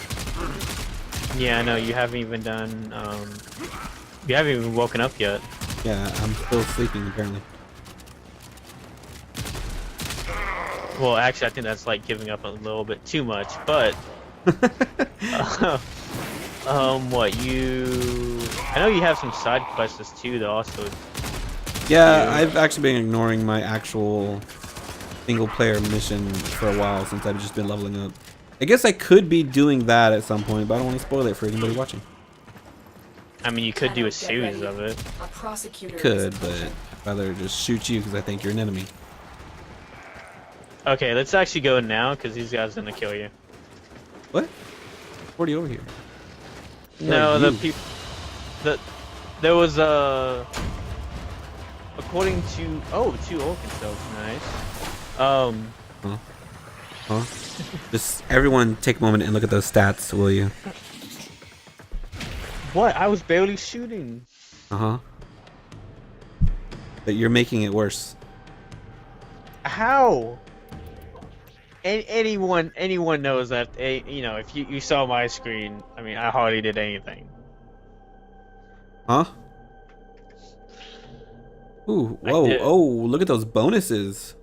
Speaker 2: Yeah, I know you haven't even done. You haven't even woken up yet.
Speaker 1: Yeah, I'm still sleeping apparently.
Speaker 2: Well, actually, I think that's like giving up a little bit too much. But what you? I know you have some side quests too, though. Also.
Speaker 1: Yeah, I've actually been ignoring my actual single player mission for a while since I've just been leveling up. I guess I could be doing that at some point, but I don't want to spoil it for anybody watching.
Speaker 2: I mean, you could do a series of it.
Speaker 3: A prosecutor
Speaker 1: Could, but I'd rather just shoot you because I think you're an enemy.
Speaker 2: Okay, let's actually go now because these guys are gonna kill you.
Speaker 1: What? 40 over here.
Speaker 2: No,
Speaker 1: Where are
Speaker 2: the
Speaker 1: you?
Speaker 2: people. There was according to 2 orc cells. Nice.
Speaker 1: Huh? Just everyone take a moment and look at those stats, will you?
Speaker 2: What? I was barely shooting.
Speaker 1: Uh-huh. But you're making it worse.
Speaker 2: How? Anyone knows that. You know, if you saw my screen, I mean, I hardly did anything.
Speaker 1: Huh? Ooh, whoa, oh, look at those bonuses.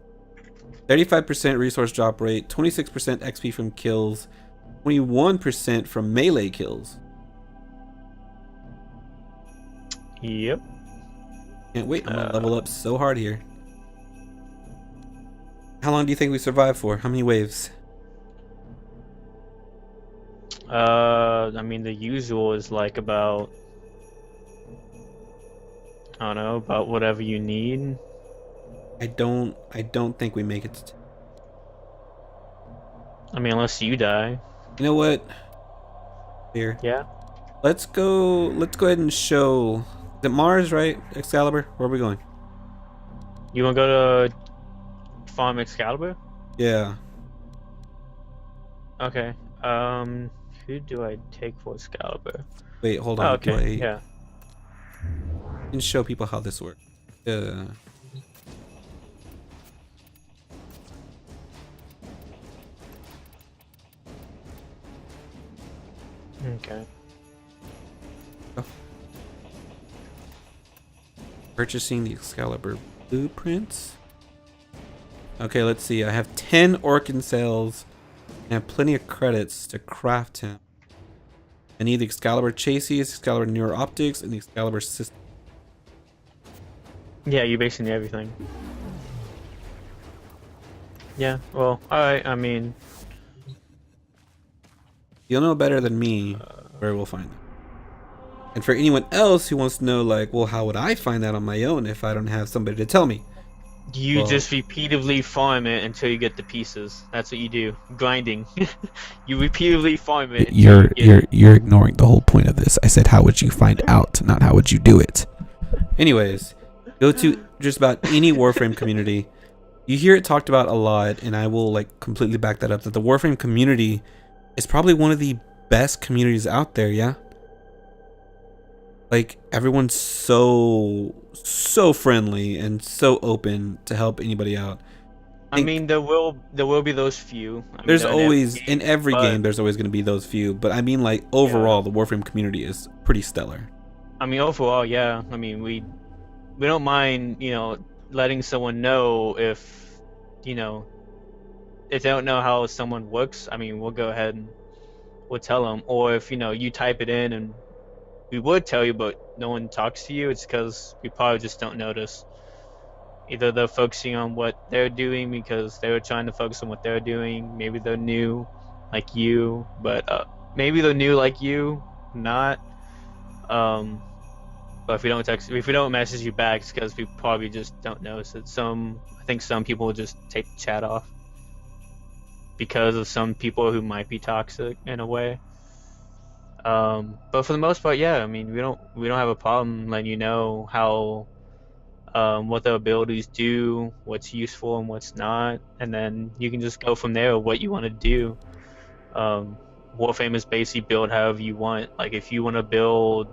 Speaker 1: 35% resource drop rate, 26% XP from kills, 21% from melee kills.
Speaker 2: Yep.
Speaker 1: Can't wait, I'm gonna level up so hard here. How long do you think we survive for? How many waves?
Speaker 2: I mean, the usual is like about, I don't know, about whatever you need.
Speaker 1: I don't think we make it to
Speaker 2: I mean, unless you die.
Speaker 1: You know what? Here.
Speaker 2: Yeah.
Speaker 1: Let's go ahead and show. Is it Mars, right? Excalibur? Where are we going?
Speaker 2: You wanna go to farm Excalibur?
Speaker 1: Yeah.
Speaker 2: Okay. Who do I take for Excalibur?
Speaker 1: Wait, hold on.
Speaker 2: Oh, okay. Yeah.
Speaker 1: And show people how this works.
Speaker 2: Okay.
Speaker 1: Purchasing the Excalibur Blueprints. Okay, let's see. I have 10 Orkin cells and I have plenty of credits to craft him. I need the Excalibur chassis, Excalibur Neural Optics, and the Excalibur system.
Speaker 2: Yeah, you basically need everything. Yeah, well, alright, I mean...
Speaker 1: You'll know better than me where we'll find it. And for anyone else who wants to know, like, well, how would I find that on my own if I don't have somebody to tell me?
Speaker 2: You
Speaker 1: Well,
Speaker 2: just repeatedly farm it until you get the pieces. That's what you do. Grinding. You repeatedly farm it.
Speaker 1: You're ignoring the whole point of this. I said, how would you find out, not how would you do it? Anyways, go to just about any Warframe community. You hear it talked about a lot, and I will like completely back that up. That the Warframe community is probably one of the best communities out there. Yeah. Like everyone's so friendly and so open to help anybody out.
Speaker 2: I mean, there will be those few. I mean,
Speaker 1: There's
Speaker 2: they're
Speaker 1: always
Speaker 2: game,
Speaker 1: in every
Speaker 2: but,
Speaker 1: game. There's always going to be those few, but I mean, like overall, the Warframe community is pretty stellar.
Speaker 2: I mean, overall, yeah. I mean, we don't mind, you know, letting someone know if, you know, if they don't know how someone works. I mean, we'll go ahead and we'll tell them. Or if, you know, you type it in and we would tell you, but no one talks to you, it's because we probably just don't notice. Either they're focusing on what they're doing because they were trying to focus on what they're doing. Maybe they're new, like you, but maybe they're new like you, not. But if we don't message you back, it's because we probably just don't notice it. I think some people will just take the chat off because of some people who might be toxic in a way. But for the most part, yeah. I mean, we don't have a problem letting you know how what the abilities do, what's useful and what's not, and then you can just go from there. What you want to do. Warframe is basically build however you want. Like if you want to build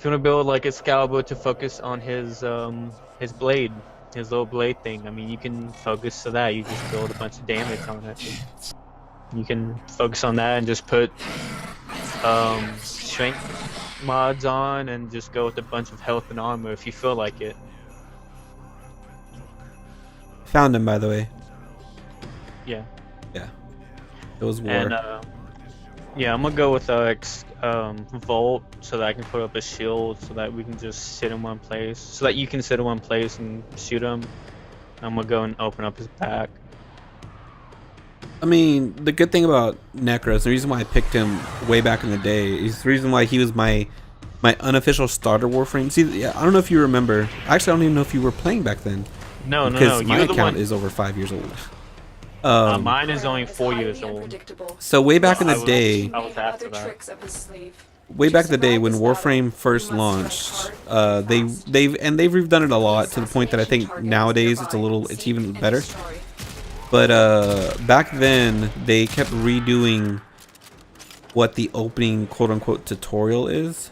Speaker 2: like Excalibur to focus on his blade, his little blade thing. I mean, you can focus to that. You just build a bunch of damage on it. You can focus on that and just put strength mods on and just go with a bunch of health and armor if you feel like it.
Speaker 1: Found him, by the way.
Speaker 2: Yeah.
Speaker 1: Yeah. It was war.
Speaker 2: And yeah, I'm gonna go with Volt so that I can put up a shield so that we can just sit in one place. So that you can sit in one place and shoot him. I'm gonna go and open up his back.
Speaker 1: I mean, the good thing about Necros, the reason why I picked him way back in the day, is the reason why he was my unofficial starter Warframe. See, yeah, I don't know if you remember. Actually, I don't even know if you were playing back then.
Speaker 2: No.
Speaker 1: Because my
Speaker 2: You're the
Speaker 1: account
Speaker 2: one.
Speaker 1: is over 5 years old.
Speaker 2: Mine is only 4 years old.
Speaker 1: So way back in the day,
Speaker 2: I was after that.
Speaker 1: way back in the day when Warframe first launched, they've redone it a lot to the point that I think nowadays it's even better. But back then they kept redoing what the opening quote-unquote tutorial is,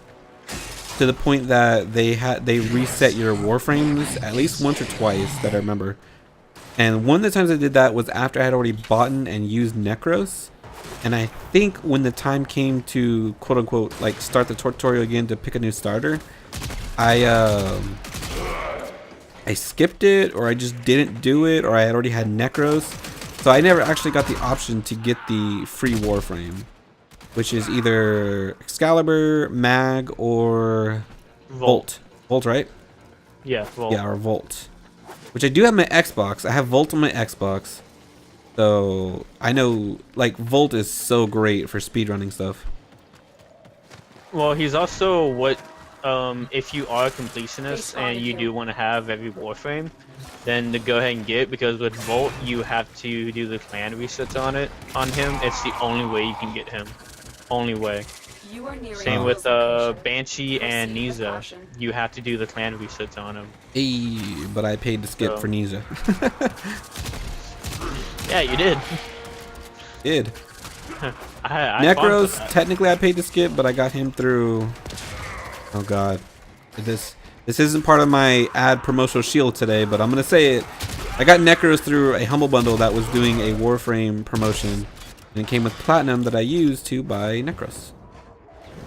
Speaker 1: to the point that they reset your Warframes at least once or twice that I remember. And one of the times I did that was after I had already bought and used Necros. And I think when the time came to quote-unquote like start the tutorial again to pick a new starter, I skipped it, or I just didn't do it, or I had already had Necros. So I never actually got the option to get the free Warframe, which is either Excalibur, Mag, or Volt. Volt, right?
Speaker 2: Yeah, Volt.
Speaker 1: Yeah, or Volt. Which I do have on my Xbox. I have Volt on my Xbox. So I know like Volt is so great for speedrunning stuff.
Speaker 2: Well, he's also what if you are a completionist and you do want to have every Warframe, then to go ahead and get it, because with Volt you have to do the clan resets on him. It's the only way you can get him. Only way. Same with Banshee and Niza. You have to do the clan resets on him.
Speaker 1: Hey, but I paid to skip for Niza.
Speaker 2: Yeah, you did.
Speaker 1: Did.
Speaker 2: I
Speaker 1: Necros, technically I paid to skip, but I got him through. Oh god, this isn't part of my ad promotional shield today, but I'm gonna say it. I got Necros through a Humble Bundle that was doing a Warframe promotion, and it came with Platinum that I used to buy Necros.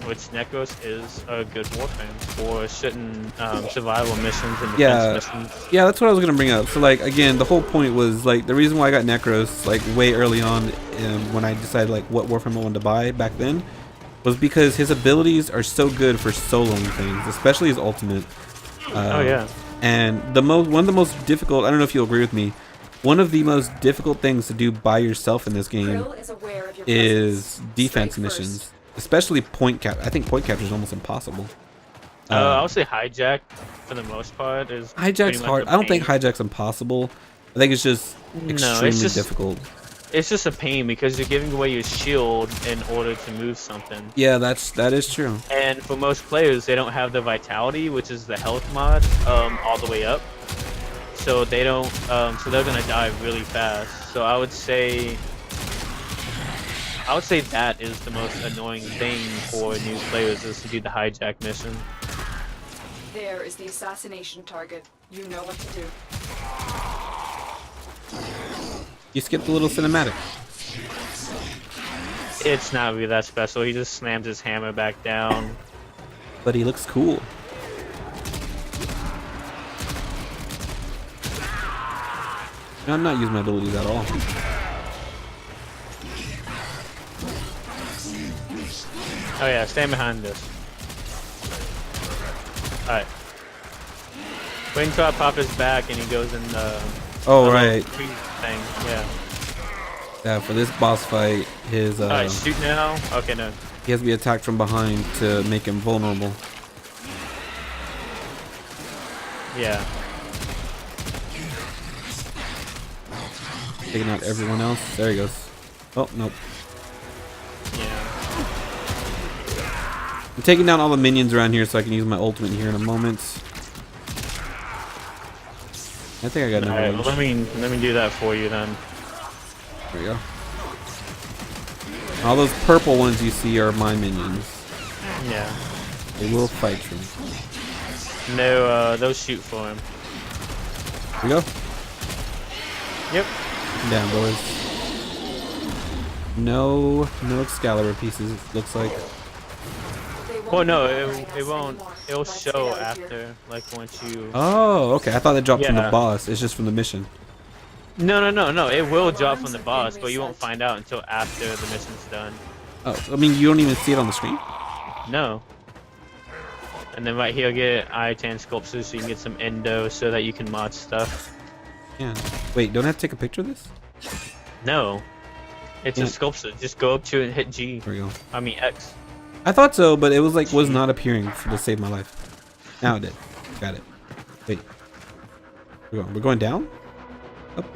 Speaker 2: Which Necros is a good Warframe for certain survival missions and defense missions.
Speaker 1: Yeah, that's what I was gonna bring up. So like again, the whole point was like the reason why I got Necros like way early on when I decided like what Warframe I wanted to buy back then was because his abilities are so good for soloing things, especially his ultimate.
Speaker 2: Oh yeah.
Speaker 1: And one of the most difficult, I don't know if you'll agree with me, one of the most difficult things to do by yourself in this game is defense missions, especially point cap. I think point capture is almost impossible.
Speaker 2: I would say hijack for the most part is.
Speaker 1: Hijack's hard. I don't think hijack's impossible. I think it's just extremely difficult.
Speaker 2: It's just a pain because you're giving away your shield in order to move something.
Speaker 1: Yeah, that is true.
Speaker 2: And for most players, they don't have the vitality, which is the health mod, all the way up. So they don't. So they're gonna die really fast. So I would say that is the most annoying thing for new players, is to do the hijack mission.
Speaker 3: There is the assassination target. You know what to do.
Speaker 1: You skipped a little cinematic.
Speaker 2: It's not really that special. He just slams his hammer back down.
Speaker 1: But he looks cool. No, I'm not using my abilities at all.
Speaker 2: Oh yeah, stand behind this. Alright. Wait until I pop his back and he goes in the...
Speaker 1: Oh,
Speaker 2: little
Speaker 1: right.
Speaker 2: freeze thing. Yeah.
Speaker 1: Yeah, for this boss fight, his
Speaker 2: Alright, shoot now. Okay, no.
Speaker 1: he has to be attacked from behind to make him vulnerable.
Speaker 2: Yeah.
Speaker 1: Taking out everyone else. There he goes. Oh, nope.
Speaker 2: Yeah.
Speaker 1: I'm taking down all the minions around here so I can use my ultimate here in a moment. I think I got enough
Speaker 2: Alright,
Speaker 1: range.
Speaker 2: well, let me do that for you then.
Speaker 1: There we go. All those purple ones you see are my minions.
Speaker 2: Yeah.
Speaker 1: They will fight you.
Speaker 2: No, they'll shoot for him.
Speaker 1: Here we go.
Speaker 2: Yep.
Speaker 1: Down, boys. No Excalibur pieces, looks like.
Speaker 2: Well, no, it won't. It'll show after, like once you.
Speaker 1: Oh, okay. I thought it dropped from the
Speaker 2: Yeah.
Speaker 1: boss. It's just from the mission.
Speaker 2: No. It will drop from the boss, but you won't find out until after the mission's done.
Speaker 1: Oh, I mean, you don't even see it on the screen?
Speaker 2: No. And then right here, get I-10 sculptures so you can get some endo so that you can mod stuff.
Speaker 1: Yeah. Wait, don't I have to take a picture of this?
Speaker 2: No. It's
Speaker 1: Yeah.
Speaker 2: a sculpture. Just go up to it and hit G.
Speaker 1: There we go.
Speaker 2: I mean X.
Speaker 1: I thought so, but it was like was not appearing to save my life. Now it did. Got it. Wait. We're going down?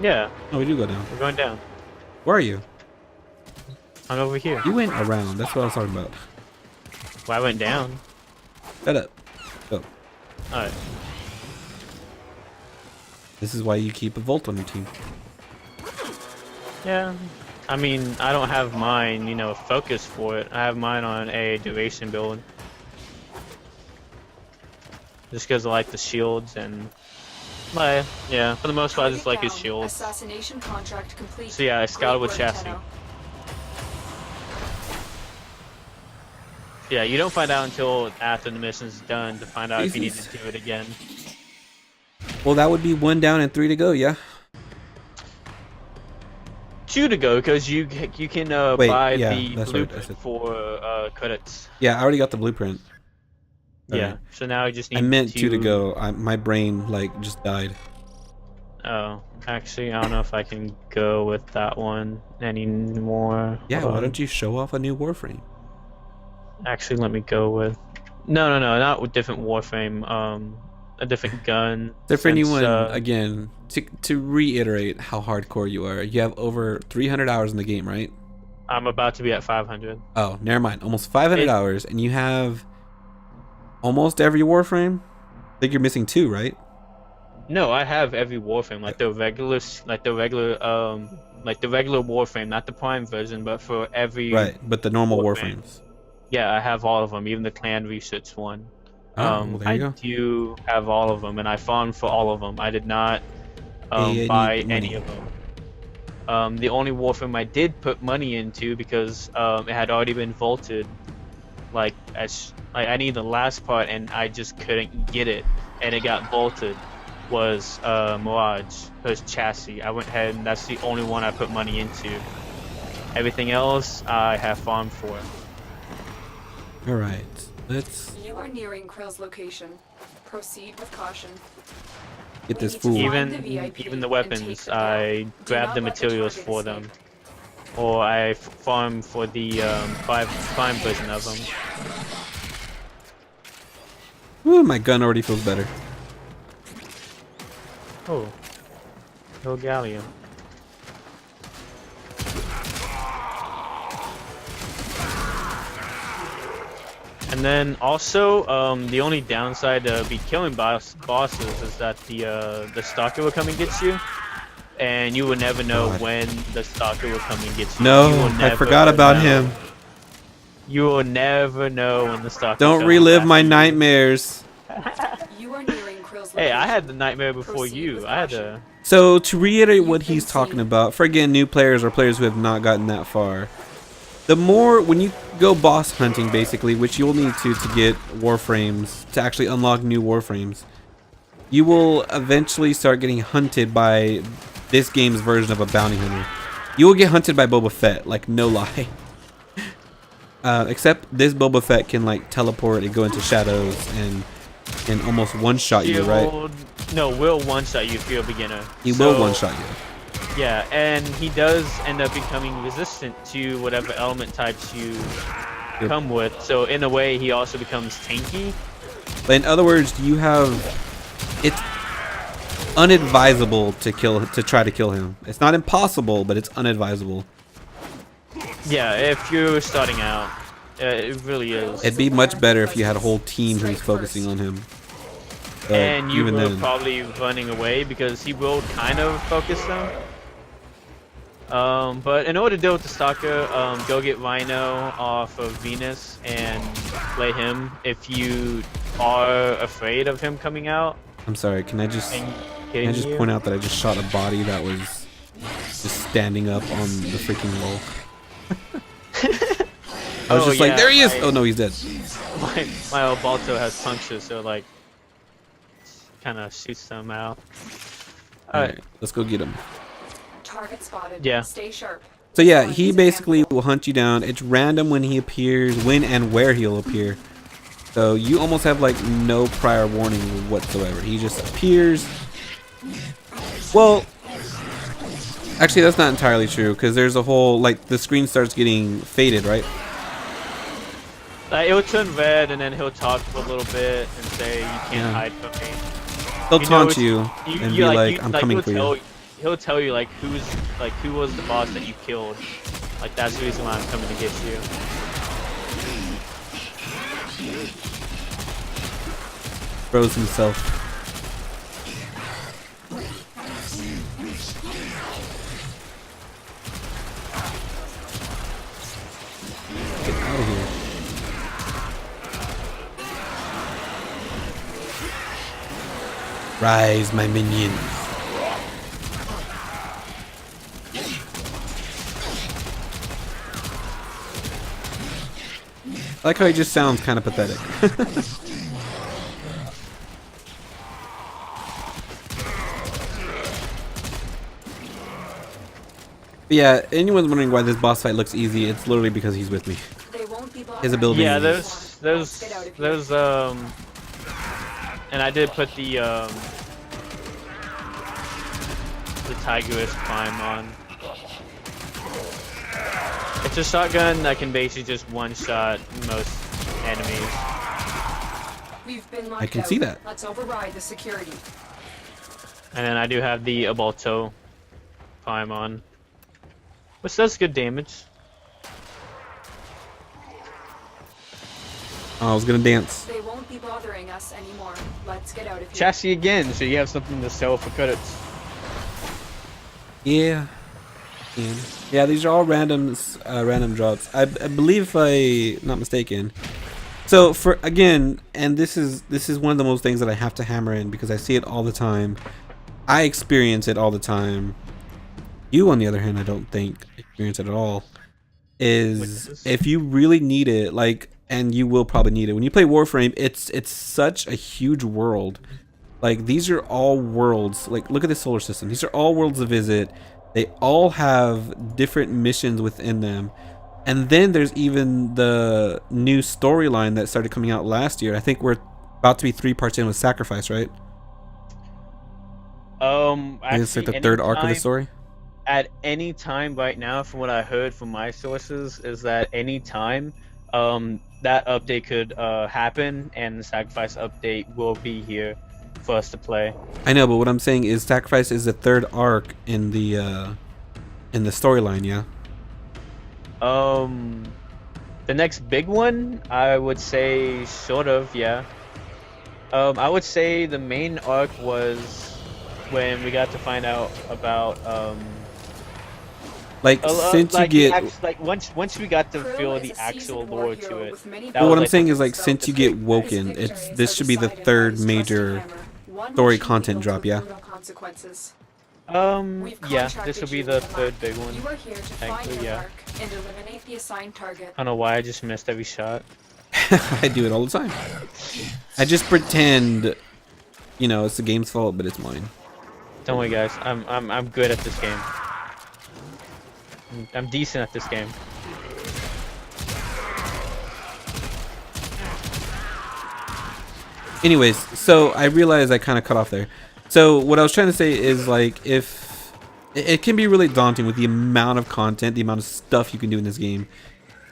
Speaker 2: Yeah,
Speaker 1: No, we do go down.
Speaker 2: we're going down.
Speaker 1: Where are you?
Speaker 2: I'm over here.
Speaker 1: You went around. That's what I was talking about.
Speaker 2: Well, I went down.
Speaker 1: Shut up. Go.
Speaker 2: Alright.
Speaker 1: This is why you keep a Volt on your team.
Speaker 2: Yeah. I mean, I don't have mine, focus for it. I have mine on a duration build. Just because I like the shields and... yeah, for the most part, I just like his shields.
Speaker 3: Assassination contract complete.
Speaker 2: So yeah, Excalibur
Speaker 3: Great work,
Speaker 2: chassis.
Speaker 3: Tenno.
Speaker 2: Yeah, you don't find out until after the mission's done to find out if you need
Speaker 1: Jesus.
Speaker 2: to do it again.
Speaker 1: Well, that would be 1 down and 3 to go, yeah?
Speaker 2: 2 to go, because you can
Speaker 1: Wait,
Speaker 2: buy
Speaker 1: yeah,
Speaker 2: the
Speaker 1: that's right, I
Speaker 2: blueprint
Speaker 1: said.
Speaker 2: for credits.
Speaker 1: Yeah, I already got the blueprint.
Speaker 2: Yeah,
Speaker 1: Alright.
Speaker 2: so now you just need
Speaker 1: I meant 2 to go. My brain, like, just died.
Speaker 2: Oh, actually, I don't know if I can go with that one anymore.
Speaker 1: Yeah,
Speaker 2: Hold
Speaker 1: why
Speaker 2: on.
Speaker 1: don't you show off a new Warframe?
Speaker 2: Actually, let me go with... No, not with different Warframe. A different gun.
Speaker 1: So for
Speaker 2: since,
Speaker 1: anyone, again, to reiterate how hardcore you are, you have over 300 hours in the game, right?
Speaker 2: I'm about to be at 500.
Speaker 1: Oh, never mind. Almost 500 hours, and you have almost every Warframe? I think you're missing 2, right?
Speaker 2: No, I have every Warframe, like the regular Warframe, not the Prime version, but for every...
Speaker 1: Right, but the normal
Speaker 2: Warframe.
Speaker 1: Warframes.
Speaker 2: Yeah, I have all of them, even the Clan Research one.
Speaker 1: Oh, well, there you go.
Speaker 2: I do have all of them, and I farmed for all of them. I did not
Speaker 1: Pay
Speaker 2: buy
Speaker 1: any
Speaker 2: any
Speaker 1: money.
Speaker 2: of them. The only Warframe I did put money into because it had already been vaulted. Like I need the last part, and I just couldn't get it, and it got vaulted. Was Mirage, his chassis. I went ahead, and that's the only one I put money into. Everything else I have farmed for.
Speaker 1: All right, let's
Speaker 3: You are nearing Krill's location. Proceed with caution.
Speaker 1: get this
Speaker 3: We need
Speaker 1: fool.
Speaker 3: to
Speaker 2: Even
Speaker 3: Find the VIP
Speaker 2: even the
Speaker 3: and
Speaker 2: weapons,
Speaker 3: take them
Speaker 2: I
Speaker 3: down. Do
Speaker 2: grabbed
Speaker 3: not
Speaker 2: the
Speaker 3: let the
Speaker 2: materials
Speaker 3: target
Speaker 2: for them,
Speaker 3: escape.
Speaker 2: or I farm for the prime version of them.
Speaker 1: Ooh, my gun already feels better.
Speaker 2: Oh, no galleon. And then also, the only downside to be killing bosses is that the stalker will come and get you, and you will never know
Speaker 1: God.
Speaker 2: when the stalker will come and get you. You
Speaker 1: No,
Speaker 2: will
Speaker 1: I
Speaker 2: never
Speaker 1: forgot about
Speaker 2: know.
Speaker 1: him.
Speaker 2: You will never know when the stalker.
Speaker 1: Don't
Speaker 2: comes
Speaker 1: relive
Speaker 2: back
Speaker 1: my
Speaker 2: to you.
Speaker 1: nightmares.
Speaker 3: You are nearing Krill's location.
Speaker 2: Hey, I had the nightmare before
Speaker 3: Proceed
Speaker 2: you.
Speaker 3: with
Speaker 2: I had
Speaker 3: caution.
Speaker 1: So to reiterate what he's talking about, for again new players or players who have not gotten that far, the more when you go boss hunting basically, which you'll need to get warframes to actually unlock new warframes, you will eventually start getting hunted by this game's version of a bounty hunter. You will get hunted by Boba Fett, like no lie. Except this Boba Fett can like teleport and go into shadows and almost one-shot you, right?
Speaker 2: No, will one-shot you if you're a beginner.
Speaker 1: He will one-shot you.
Speaker 2: Yeah, and he does end up becoming resistant to whatever element types you come with. So in a way, he also becomes tanky.
Speaker 1: But in other words, it's unadvisable to try to kill him. It's not impossible, but it's unadvisable.
Speaker 2: Yeah, if you're starting out, it really is.
Speaker 1: It'd be much better if you had a whole team who's focusing on him.
Speaker 2: And you were probably running away because he will kind of focus them. But in order to deal with the Stalker, go get Rhino off of Venus and play him if you are afraid of him coming out.
Speaker 1: I'm sorry, can I just point out that I just shot a body that was just standing up on the freaking wall? I was just like, there he is! Oh no, he's dead.
Speaker 2: My Albalto has punctures, so like, kind of shoots them out.
Speaker 1: Alright, let's go get him.
Speaker 3: Target spotted.
Speaker 2: Yeah.
Speaker 3: Stay sharp.
Speaker 1: So yeah, he basically will hunt you down. It's random when he appears, when and where he'll appear. So you almost have like no prior warning whatsoever. He just appears. Well, actually that's not entirely true because there's a whole, like the screen starts getting faded, right?
Speaker 2: It will turn red and then he'll talk for a little bit and say, you can't hide from me.
Speaker 1: He'll taunt you and be like, I'm coming for you.
Speaker 2: He'll tell you like who was the boss that you killed. Like that's the reason why I'm coming to get you.
Speaker 1: Throws himself. Get out of here. Rise, my minions. I like how he just sounds kind of pathetic. But yeah, anyone's wondering why this boss fight looks easy, it's literally because he's with me. His ability.
Speaker 2: Yeah, there's and I did put the Tigerist Prime on. It's a shotgun that can basically just one-shot most enemies.
Speaker 1: I can see that.
Speaker 3: Let's override the security.
Speaker 2: And then I do have the Abalto Prime on, which does good damage.
Speaker 1: Oh, I was gonna dance.
Speaker 3: They won't be bothering us anymore. Let's get out of here.
Speaker 2: Chassis again, so you have something to sell for credits.
Speaker 1: Yeah. Yeah, these are all random drops. I believe, if I'm not mistaken. So for again, and this is one of the most things that I have to hammer in because I see it all the time. I experience it all the time. You, on the other hand, I don't think experience it at all. Is if you really need it, like, and you will probably need it when you play Warframe. It's such a huge world. Like these are all worlds. Like look at the solar system. These are all worlds to visit. They all have different missions within them. And then there's even the new storyline that started coming out last year. I think we're about to be 3 parts in with Sacrifice, right?
Speaker 2: Actually,
Speaker 1: it's like the third arc of the story.
Speaker 2: At any time right now, from what I heard from my sources, is that any time that update could happen, and the Sacrifice update will be here for us to play.
Speaker 1: I know, but what I'm saying is Sacrifice is the third arc in the storyline, yeah.
Speaker 2: The next big one, I would say, sort of, yeah. I would say the main arc was when we got to find out about
Speaker 1: like since
Speaker 2: like
Speaker 1: you get
Speaker 2: once we got to feel the actual lore to it.
Speaker 1: But what I'm saying is, like, since you get woken, this should be the third major story content drop, yeah.
Speaker 3: We've
Speaker 2: Yeah,
Speaker 3: contracted
Speaker 2: this will be
Speaker 3: you
Speaker 2: the
Speaker 3: with a
Speaker 2: third
Speaker 3: mark.
Speaker 2: big one.
Speaker 3: You are here to find
Speaker 2: Technically,
Speaker 3: your
Speaker 2: yeah.
Speaker 3: mark and eliminate the assigned target.
Speaker 2: I don't know why I just missed every shot.
Speaker 1: I do it all the time. I just pretend, you know, it's the game's fault, but it's mine.
Speaker 2: Don't worry, guys. I'm good at this game. I'm decent at this game.
Speaker 1: Anyways, so I realized I kind of cut off there. So what I was trying to say is, like, if it can be really daunting with the amount of content, the amount of stuff you can do in this game.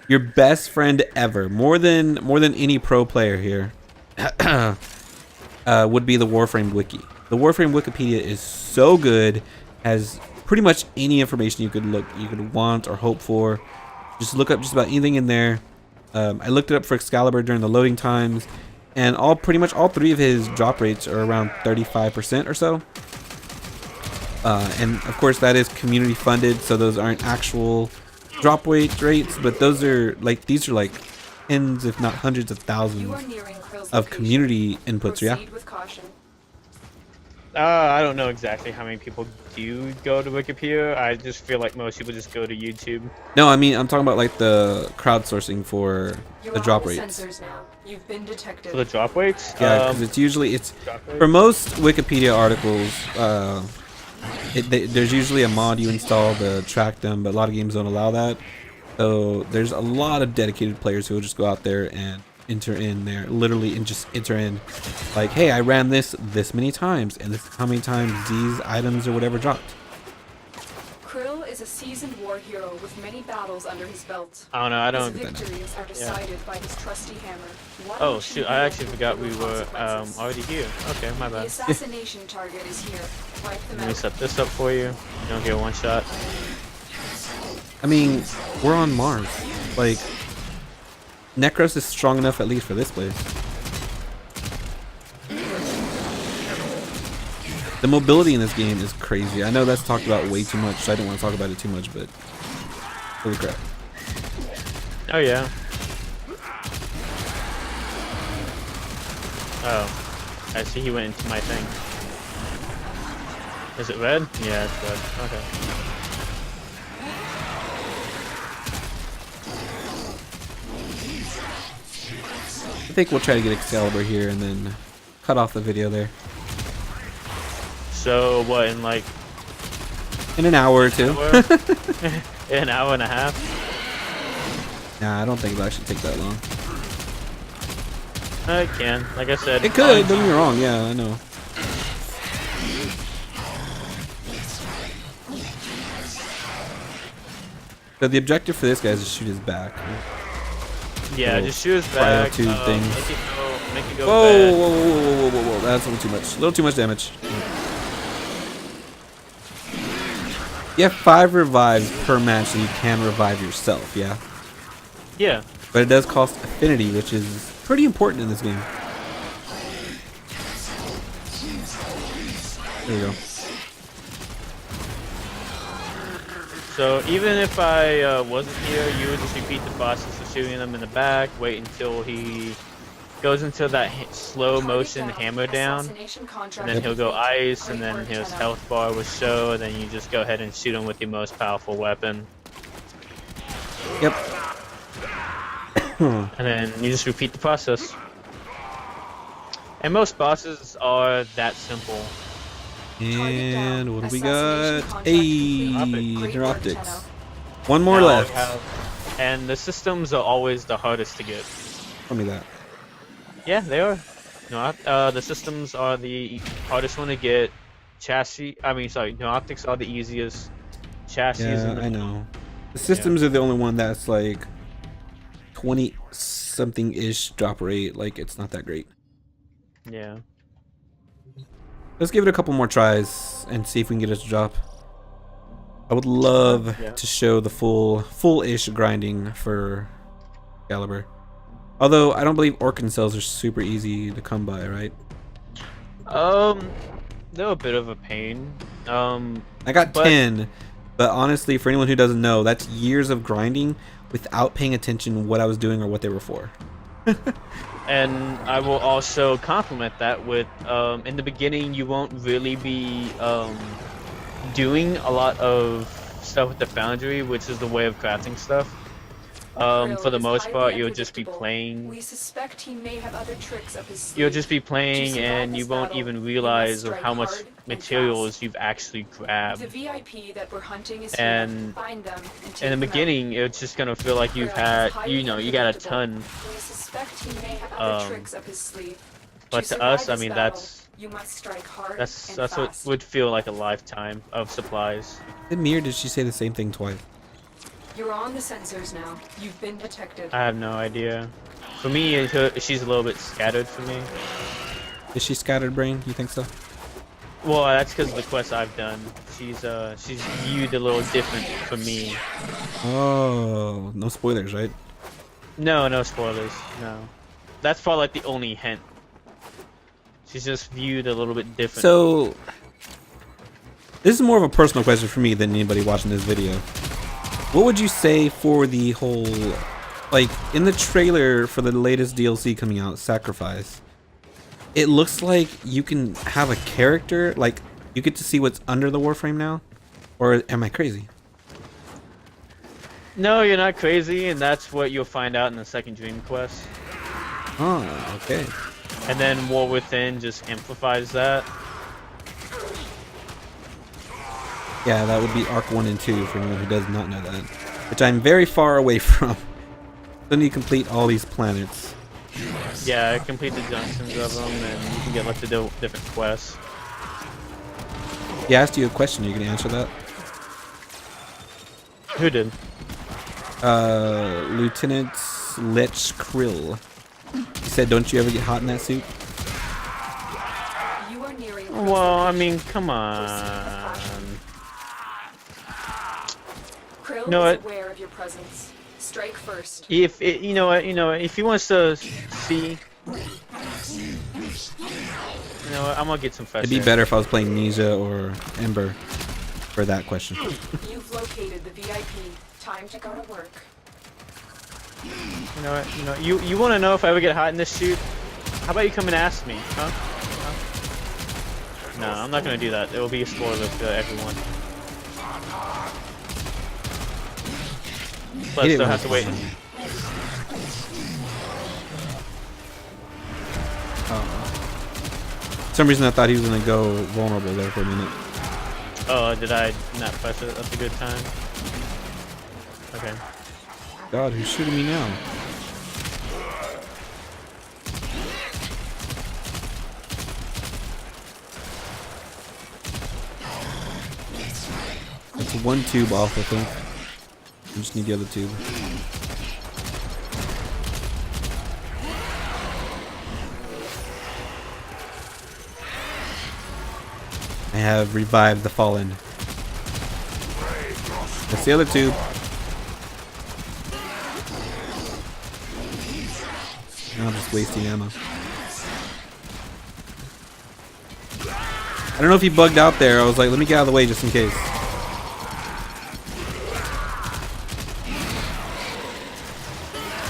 Speaker 1: Your best friend ever, more than any pro player here, would be the Warframe wiki. The Warframe Wikipedia is so good, has pretty much any information you could want or hope for. Just look up just about anything in there. I looked it up for Excalibur during the loading times, and pretty much all three of his drop rates are around 35% or so. And of course that is community funded, so those aren't actual drop rates, but these are like tens if not hundreds of thousands of community inputs. Yeah.
Speaker 3: With caution.
Speaker 2: I don't know exactly how many people do go to Wikipedia. I just feel like most people just go to YouTube.
Speaker 1: No, I mean I'm talking about like the crowdsourcing for the drop rates.
Speaker 3: Sensors now. You've been detected.
Speaker 2: For the drop rates?
Speaker 1: Yeah, because it's for most Wikipedia articles. There's usually a mod you install to track them, but a lot of games don't allow that. So there's a lot of dedicated players who will just go out there and enter in there, literally, and just enter in, like, hey, I ran this many times, and this is how many times these items or whatever dropped.
Speaker 3: Krill is a seasoned war hero with many battles under his belt.
Speaker 2: I don't know. I don't.
Speaker 3: His victories are decided by his trusty hammer.
Speaker 2: Oh shoot! I actually forgot we were already here. Okay, my
Speaker 3: The
Speaker 2: bad.
Speaker 3: assassination target is here. Wipe them
Speaker 2: Let me
Speaker 3: out.
Speaker 2: set this up for you. You don't get one shot.
Speaker 1: I mean, we're on Mars. Like, Necros is strong enough at least for this place. The mobility in this game is crazy. I know that's talked about way too much, so I didn't want to talk about it too much, but holy crap.
Speaker 2: Oh yeah. Oh, I see. He went into my thing. Is it red? Yeah, it's red. Okay.
Speaker 1: I think we'll try to get Excalibur here and then cut off the video there.
Speaker 2: So what, in like
Speaker 1: In an hour or two.
Speaker 2: an hour and a half?
Speaker 1: Nah, I don't think it'll actually take that long.
Speaker 2: It can. Like I said.
Speaker 1: It could, don't get me wrong, yeah, I know. So the objective for this guy is to shoot his back.
Speaker 2: Yeah,
Speaker 1: Little
Speaker 2: just shoot his back.
Speaker 1: cryotube things.
Speaker 2: Make it go
Speaker 1: Whoa,
Speaker 2: bad.
Speaker 1: whoa, whoa, whoa, whoa, whoa, whoa, that's a little too much. A little too much damage. You have 5 revives per match, and you can revive yourself, yeah?
Speaker 2: Yeah.
Speaker 1: But it does cost affinity, which is pretty important in this game. There we go.
Speaker 2: So even if I wasn't here, you would just repeat the process of shooting them in the back, wait until he goes into that slow motion hammer down, and then he'll go ice, and then his health bar will show, and then you just go ahead and shoot him with your most powerful weapon.
Speaker 1: Yep.
Speaker 2: And then you just repeat the process. And most bosses are that simple.
Speaker 1: And what do we got? Hey, optics. One more
Speaker 2: Now
Speaker 1: left.
Speaker 2: And the systems are always the hardest to get.
Speaker 1: Tell me that.
Speaker 2: Yeah, they are. No, the systems are the hardest one to get. No optics are the easiest. Chassis is in
Speaker 1: Yeah,
Speaker 2: the
Speaker 1: I know. The systems are the only one that's like 20 something ish drop rate. Like, it's not that great.
Speaker 2: Yeah.
Speaker 1: Let's give it a couple more tries and see if we can get it to drop. I would love to show the full-ish grinding for Excalibur. Although I don't believe Orkin cells are super easy to come by, right?
Speaker 2: They're a bit of a pain.
Speaker 1: I got 10, but honestly, for anyone who doesn't know, that's years of grinding without paying attention what I was doing or what they were for.
Speaker 2: And I will also complement that with, in the beginning, you won't really be doing a lot of stuff with the foundry, which is the way of crafting stuff. For the most part, you'll just be playing.
Speaker 3: We suspect he may have other tricks up his sleeve.
Speaker 2: You'll just be playing,
Speaker 3: To survive
Speaker 2: and you
Speaker 3: this
Speaker 2: won't
Speaker 3: battle,
Speaker 2: even
Speaker 3: you
Speaker 2: realize
Speaker 3: must
Speaker 2: of
Speaker 3: strike
Speaker 2: how much
Speaker 3: hard and
Speaker 2: materials
Speaker 3: fast.
Speaker 2: you've actually grabbed.
Speaker 3: The VIP that we're hunting is
Speaker 2: And
Speaker 3: here. Find them and take
Speaker 2: in the
Speaker 3: them out.
Speaker 2: beginning, it's just gonna feel like you've had, you know, you got a ton.
Speaker 3: We suspect he may have other tricks up his sleeve.
Speaker 2: But to
Speaker 3: survive
Speaker 2: us, I
Speaker 3: this
Speaker 2: mean,
Speaker 3: battle,
Speaker 2: that's
Speaker 3: you must strike hard
Speaker 2: that's
Speaker 3: and
Speaker 2: that's what
Speaker 3: fast.
Speaker 2: would feel like a lifetime of supplies.
Speaker 1: Did me or did she say the same thing twice?
Speaker 3: You're on the sensors now. You've been detected.
Speaker 2: I have no idea. For me, she's a little bit scattered for me.
Speaker 1: Is she scattered brain? You think so?
Speaker 2: Well, that's because of the quests I've done. She's viewed a little different for me.
Speaker 1: Oh, no spoilers, right?
Speaker 2: No spoilers. No, that's probably like the only hint. She's just viewed a little bit different.
Speaker 1: So, this is more of a personal question for me than anybody watching this video. What would you say for the whole, like, in the trailer for the latest DLC coming out, Sacrifice, it looks like you can have a character, like, you get to see what's under the Warframe now? Or am I crazy?
Speaker 2: No, you're not crazy, and that's what you'll find out in the second Dream Quest.
Speaker 1: Oh, okay.
Speaker 2: And then War Within just amplifies that.
Speaker 1: Yeah, that would be Arc 1 and 2 for anyone who does not know that. Which I'm very far away from. Then you complete all these planets.
Speaker 2: Yeah, complete the junctions of them, and you can get like the different quests.
Speaker 1: He asked you a question, you can answer that?
Speaker 2: Who did?
Speaker 1: Lieutenant Lech Krill. He said, don't you ever get hot in that suit?
Speaker 3: You are nearing.
Speaker 2: Well, I mean, come on.
Speaker 3: Krill
Speaker 2: know
Speaker 3: is
Speaker 2: what?
Speaker 3: aware of your presence. Strike first.
Speaker 2: If it, you know what, if he wants to see, you know what, I'm gonna get some fresh
Speaker 1: It'd be
Speaker 2: air.
Speaker 1: better if I was playing Ninja or Ember for that question.
Speaker 3: You've located the VIP. Time to go to work.
Speaker 2: You know what, you want to know if I ever get hot in this suit? How about you come and ask me, huh? No, I'm not gonna do that. It will be a spoiler for everyone. But
Speaker 1: He
Speaker 2: still
Speaker 1: didn't
Speaker 2: have to wait.
Speaker 1: For some reason I thought he was gonna go vulnerable there for a minute.
Speaker 2: Oh, did I not press it at a good time? Okay.
Speaker 1: God, who's shooting me now? It's one tube off, I think. I just need the other tube. I have revived the fallen. That's the other tube. Now I'm just wasting ammo. I don't know if he bugged out there. I was like, let me get out of the way just in case.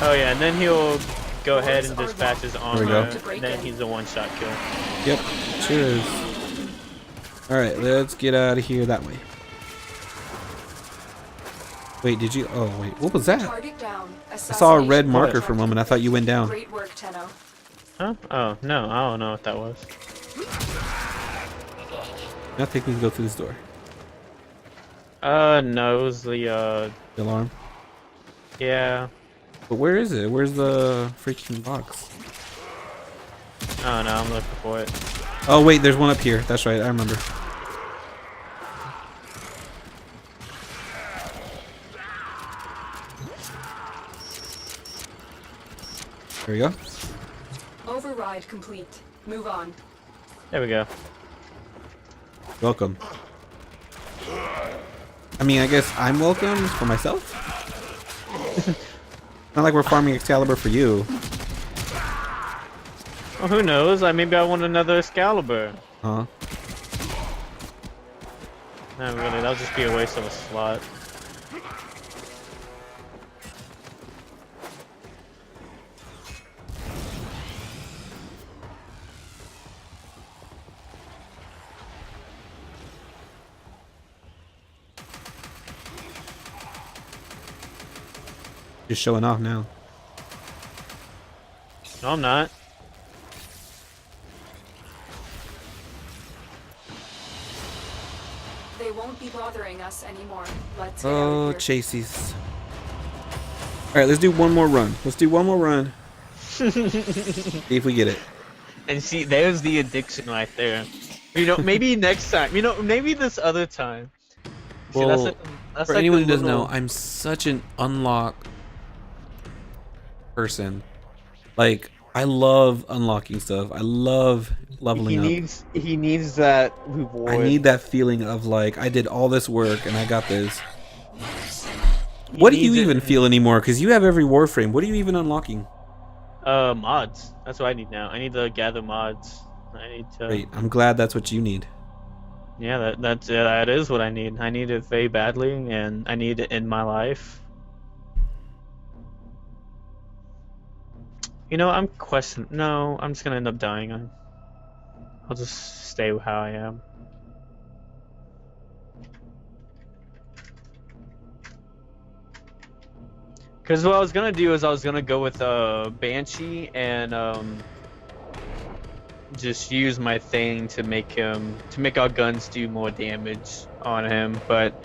Speaker 2: Oh yeah, and then he'll go ahead and dispatch his
Speaker 1: we
Speaker 2: armor,
Speaker 1: go.
Speaker 2: and then he's a one-shot kill.
Speaker 1: Yep, sure is. Alright, let's get out of here that way. Wait, did you? Oh, wait. What was that?
Speaker 3: Target down.
Speaker 1: I saw a red
Speaker 3: Assassination
Speaker 1: marker
Speaker 3: target.
Speaker 1: for a moment. I thought you went down.
Speaker 3: Great work, Tenno.
Speaker 2: Huh? Oh, no, I don't know what that was.
Speaker 1: I think we can go through this door.
Speaker 2: No, it was the,
Speaker 1: The alarm.
Speaker 2: yeah.
Speaker 1: But where is it? Where's the freaking box?
Speaker 2: Oh no, I'm looking for it.
Speaker 1: Oh, wait, there's one up here. That's right, I remember. There we go.
Speaker 3: Override complete. Move on.
Speaker 2: There we go.
Speaker 1: Welcome. I mean, I guess I'm welcome for myself. Not like we're farming Excalibur for you.
Speaker 2: Well, who knows? Maybe I want another Excalibur.
Speaker 1: Huh?
Speaker 2: Not really, that'll just be a waste of a slot.
Speaker 1: Just showing off now.
Speaker 2: No, I'm not.
Speaker 3: They won't be bothering us anymore. Let's get out
Speaker 1: Oh,
Speaker 3: of here.
Speaker 1: chasies. All right, let's do one more run. Let's do one more run. See if we get it.
Speaker 2: And see, there's the addiction right there. You know, maybe next time. You know, maybe this other time. See,
Speaker 1: Well,
Speaker 2: that's
Speaker 1: for
Speaker 2: like
Speaker 1: anyone
Speaker 2: a
Speaker 1: who doesn't know,
Speaker 2: little-
Speaker 1: I'm such an unlock person. Like, I love unlocking stuff. I love leveling up.
Speaker 2: He needs that reward.
Speaker 1: I need that feeling of like, I did all this work and I got this. What do you
Speaker 2: needs it-
Speaker 1: even feel anymore? Because you have every Warframe. What are you even unlocking?
Speaker 2: Mods. That's what I need now. I need to gather mods. I need to.
Speaker 1: Great. I'm glad that's what you need.
Speaker 2: Yeah, that is what I need. I need it very badly, and I need it in my life. You know, I'm questioning. No, I'm just gonna end up dying. I'll just stay how I am. Because what I was gonna do is I was gonna go with Banshee and just use my thing to make our guns do more damage on him, but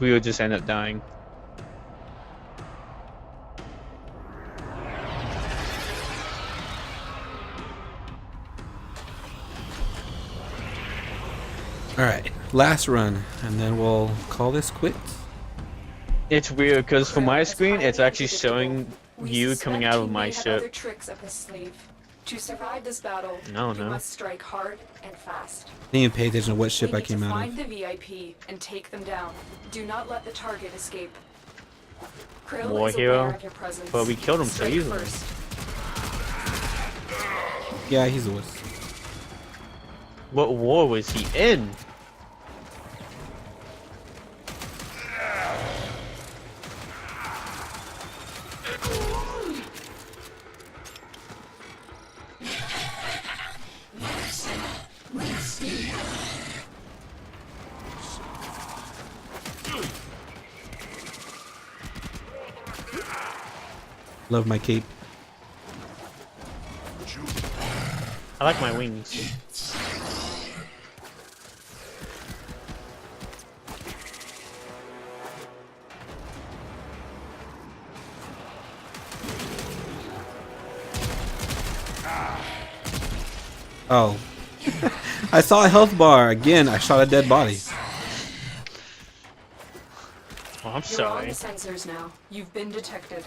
Speaker 2: we would just end up dying.
Speaker 1: All right, last run, and then we'll call this quits.
Speaker 2: It's weird because from my
Speaker 3: Krill is
Speaker 2: screen,
Speaker 3: highly
Speaker 2: it's actually
Speaker 3: unpredictable.
Speaker 2: showing
Speaker 3: We
Speaker 2: you
Speaker 3: suspect
Speaker 2: coming out
Speaker 3: he
Speaker 2: of my
Speaker 3: may have other
Speaker 2: ship.
Speaker 3: tricks up his sleeve. To survive this battle,
Speaker 2: No.
Speaker 3: you must strike hard and fast.
Speaker 1: I didn't even pay attention to what ship
Speaker 3: we
Speaker 1: I
Speaker 3: need
Speaker 1: came
Speaker 3: to
Speaker 1: out
Speaker 3: find
Speaker 1: of.
Speaker 3: the VIP and take them down. Do not let the target escape. Krill
Speaker 2: War
Speaker 3: is
Speaker 2: hero,
Speaker 3: aware of your presence.
Speaker 2: but we killed him so
Speaker 3: Strike
Speaker 2: easily.
Speaker 3: first.
Speaker 1: Yeah, he's a wuss.
Speaker 2: What war was he in?
Speaker 1: Love my cape.
Speaker 2: I like my wings.
Speaker 1: Oh. I saw a health bar. Again, I shot a dead body.
Speaker 2: Oh, I'm
Speaker 3: You're on
Speaker 2: sorry.
Speaker 3: the sensors now. You've been detected.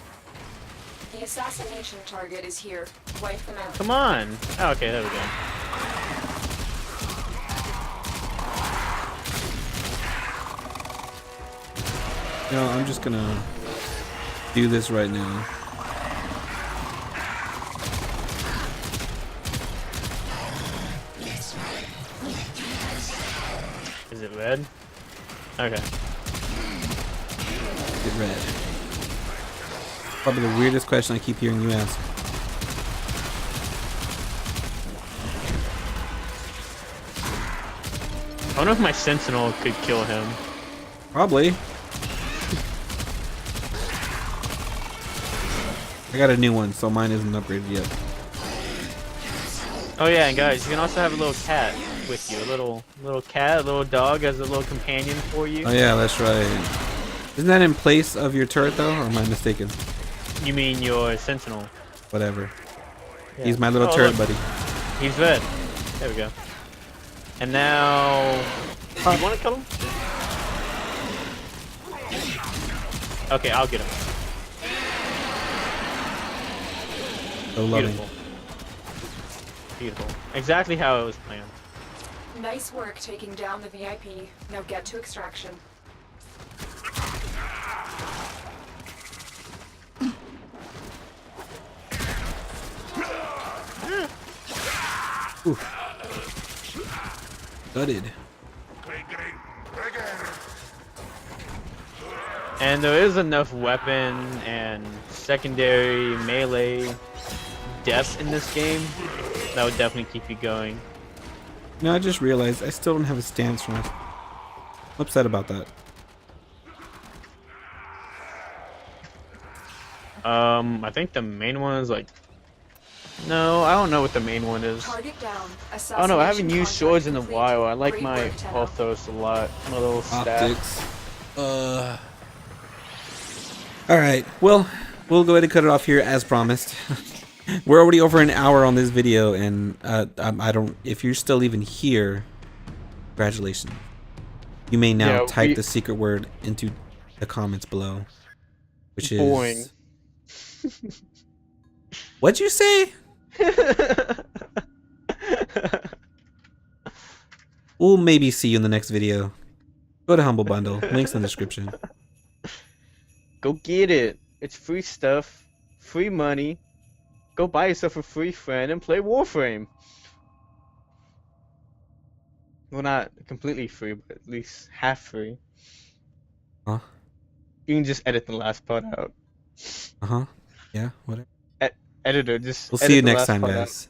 Speaker 3: The assassination target is here. Wipe them out.
Speaker 2: Come on. Oh, okay, there we go.
Speaker 1: You know, I'm just gonna do this right now.
Speaker 2: Is it red? Okay.
Speaker 1: Get red. Probably the weirdest question I keep hearing you ask.
Speaker 2: I wonder if my sentinel could kill him.
Speaker 1: Probably. I got a new one, so mine isn't upgraded yet.
Speaker 2: Oh yeah, and guys, you can also have a little cat with you. A little cat, a little dog as a little companion for you.
Speaker 1: Oh yeah, that's right. Isn't that in place of your turret though, or am I mistaken?
Speaker 2: You mean your sentinel?
Speaker 1: Whatever.
Speaker 2: Yeah.
Speaker 1: He's my little
Speaker 2: Oh,
Speaker 1: turret
Speaker 2: look.
Speaker 1: buddy.
Speaker 2: He's red. There we go. And now, you want to kill him? Okay, I'll get him.
Speaker 1: So loving.
Speaker 2: Beautiful. Beautiful. Exactly how it was planned.
Speaker 3: Nice work taking down the VIP. Now get to extraction.
Speaker 1: Gutted.
Speaker 2: And there is enough weapon and secondary melee depth in this game that would definitely keep you going.
Speaker 1: No, I just realized I still don't have a stance from it. I'm upset about that.
Speaker 2: I think the main one is like. No, I don't know what the main one is.
Speaker 3: Target down.
Speaker 2: I don't know. I haven't
Speaker 3: Assassination
Speaker 2: used
Speaker 3: contract
Speaker 2: swords in a
Speaker 3: complete.
Speaker 2: while. I like
Speaker 3: Great
Speaker 2: my
Speaker 3: work, Tenno.
Speaker 2: Orthos a lot. My little staff.
Speaker 1: Optics. All right. Well, we'll go ahead and cut it off here as promised. We're already over an hour on this video, and I don't. If you're still even here, congratulations. You may now
Speaker 2: Yeah,
Speaker 1: type the secret word into the comments below, which
Speaker 2: boring.
Speaker 1: is. What'd you say? We'll maybe see you in the next video. Go to Humble Bundle. Links in the description.
Speaker 2: Go get it. It's free stuff, free money. Go buy yourself a free friend and play Warframe. Well, not completely free, but at least half free.
Speaker 1: Huh?
Speaker 2: You can just edit the last part out.
Speaker 1: Uh-huh. Yeah, whatever.
Speaker 2: Editor, just
Speaker 1: We'll
Speaker 2: edit
Speaker 1: see you
Speaker 2: the
Speaker 1: next
Speaker 2: last
Speaker 1: time,
Speaker 2: part out.
Speaker 1: guys.